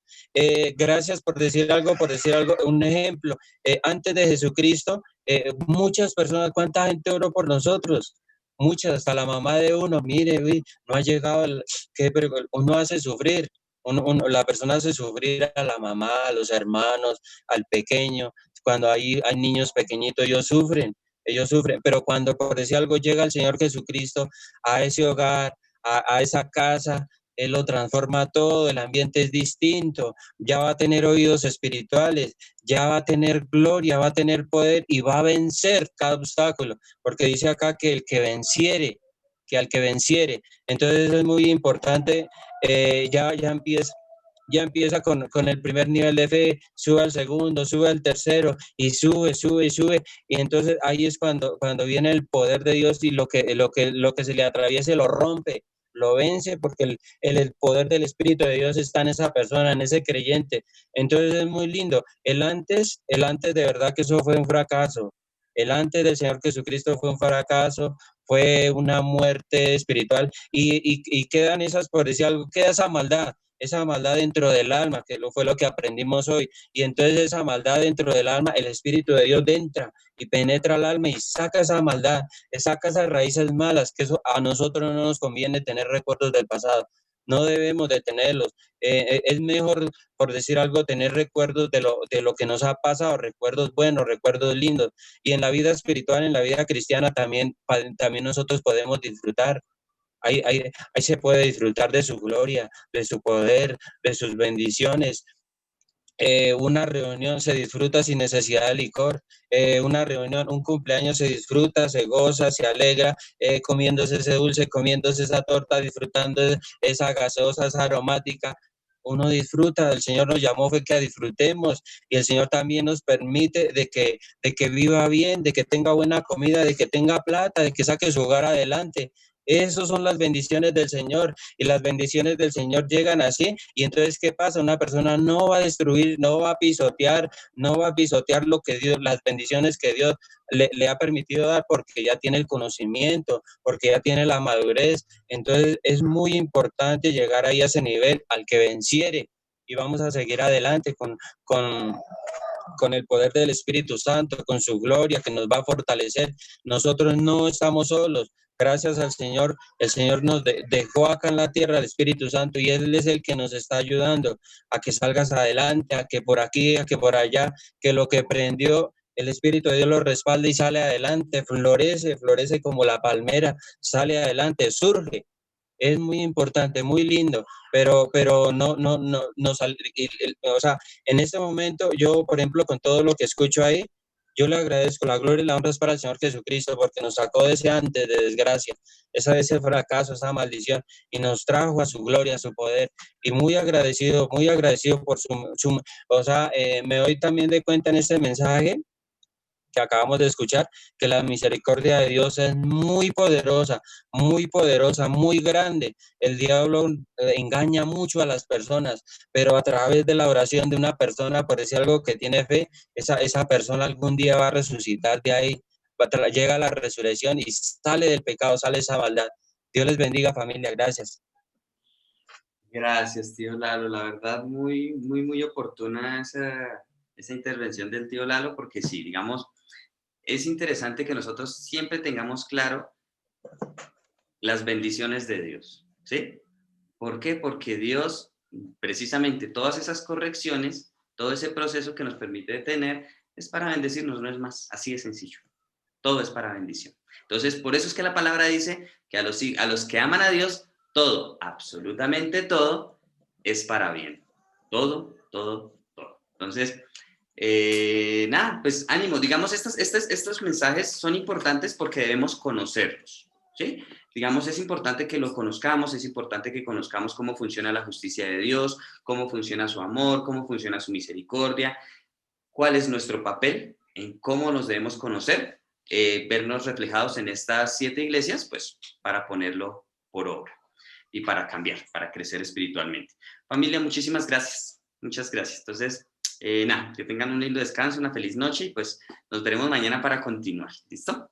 Gracias por decir algo, un ejemplo, antes de Jesucristo, muchas personas, ¿cuánta gente oró por nosotros? Muchas, hasta la mamá de uno, mire, no ha llegado, pero uno hace sufrir. La persona hace sufrir a la mamá, a los hermanos, al pequeño. Cuando hay niños pequeñitos, ellos sufren, pero cuando, por decir algo, llega el Señor Jesucristo a ese hogar, a esa casa, Él lo transforma todo, el ambiente es distinto, ya va a tener oídos espirituales, ya va a tener gloria, va a tener poder y va a vencer cada obstáculo, porque dice acá que al que venciere. Entonces es muy importante. Ya empieza con el primer nivel de fe, sube al segundo, sube al tercero, y sube, y entonces ahí es cuando viene el poder de Dios, y lo que se le atraviese lo rompe, lo vence, porque el poder del Espíritu de Dios está en esa persona, en ese creyente. Entonces es muy lindo. El antes de verdad que eso fue un fracaso. El antes del Señor Jesucristo fue un fracaso, fue una muerte espiritual, y quedan esas, por decir algo, queda esa maldad dentro del alma, que fue lo que aprendimos hoy. Y entonces esa maldad dentro del alma, el Espíritu de Dios entra y penetra el alma y saca esa maldad, saca esas raíces malas, que eso a nosotros no nos conviene tener recuerdos del pasado. No debemos de tenerlos. Es mejor, por decir algo, tener recuerdos de lo que nos ha pasado, recuerdos buenos, recuerdos lindos. Y en la vida espiritual, en la vida cristiana también nosotros podemos disfrutar. Ahí se puede disfrutar de su gloria, de su poder, de sus bendiciones. Una reunión se disfruta sin necesidad de licor. Una reunión, un cumpleaños se disfruta, se goza, se alegra, comiéndose ese dulce, comiéndose esa torta, disfrutando esa gaseosa, esa aromática. Uno disfruta, el Señor nos llamó fue que disfrutemos, y el Señor también nos permite de que viva bien, de que tenga buena comida, de que tenga plata, de que saque su hogar adelante. Esas son las bendiciones del Señor, y las bendiciones del Señor llegan así. Y entonces, ¿qué pasa? Una persona no va a destruir, no va a pisotear lo que Dios, las bendiciones que Dios le ha permitido dar, porque ya tiene el conocimiento, porque ya tiene la madurez. Entonces es muy importante llegar ahí a ese nivel, al que venciere, y vamos a seguir adelante con el poder del Espíritu Santo, con su gloria que nos va a fortalecer. Nosotros no estamos solos. Gracias al Señor, el Señor nos dejó acá en la tierra el Espíritu Santo, y Él es el que nos está ayudando a que salgas adelante, a que por aquí, a que por allá, que lo que prendió el Espíritu de Dios lo respalda y sale adelante, florece como la palmera, sale adelante, surge. Es muy importante, muy lindo, pero o sea, en este momento yo, por ejemplo, con todo lo que escucho ahí, yo le agradezco. La gloria y la honra es para el Señor Jesucristo, porque nos sacó de ese antes de desgracia, ese fracaso, esa maldición, y nos trajo a su gloria, a su poder, y muy agradecido por o sea, me doy también de cuenta en este mensaje que acabamos de escuchar, que la misericordia de Dios es muy poderosa, muy grande. El diablo engaña mucho a las personas, pero a través de la oración de una persona, por decir algo, que tiene fe, esa persona algún día va a resucitar de ahí, llega la resurrección y sale del pecado, sale esa maldad. Dios les bendiga, familia. Gracias.
Gracias, tío Lalo. La verdad, muy oportuna esa intervención del tío Lalo, porque sí, digamos, es interesante que nosotros siempre tengamos claro las bendiciones de Dios, ¿sí? ¿Por qué? Porque Dios, precisamente todas esas correcciones, todo ese proceso que nos permite tener, es para bendecirnos, no es más, así de sencillo. Todo es para bendición. Entonces, por eso es que la palabra dice que a los que aman a Dios, todo, absolutamente todo, es para bien. Todo. Entonces, nada, pues ánimo. Digamos, estos mensajes son importantes porque debemos conocerlos, ¿sí? Digamos, es importante que lo conozcamos, es importante que conozcamos cómo funciona la justicia de Dios, cómo funciona su amor, cómo funciona su misericordia, cuál es nuestro papel, en cómo nos debemos conocer, vernos reflejados en estas 7 iglesias, pues para ponerlo por obra y para cambiar, para crecer espiritualmente. Familia, muchísimas gracias. Muchas gracias. Entonces, nada, que tengan un lindo descanso, una feliz noche, y pues nos veremos mañana para continuar. ¿Listo?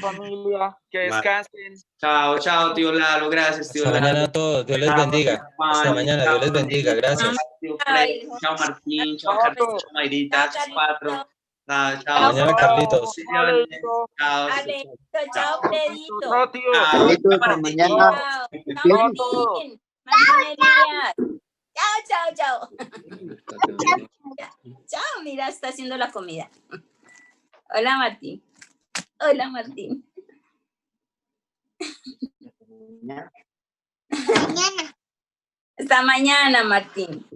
Familia, que descansen.
Chao, tío Lalo. Gracias, tío Lalo.
Hasta mañana a todos. Dios les bendiga. Hasta mañana. Dios les bendiga. Gracias.
Chao, Martín. Chao, Carlitos. Chao, Mayrita. Chao, Patro. Chao.
Mañana, Carlitos.
Chao.
Chao, Fredito.
Chao, tío.
Hasta mañana.
Chao. Chao, mira, está haciendo la comida. Hola, Martín. Hasta mañana, Martín.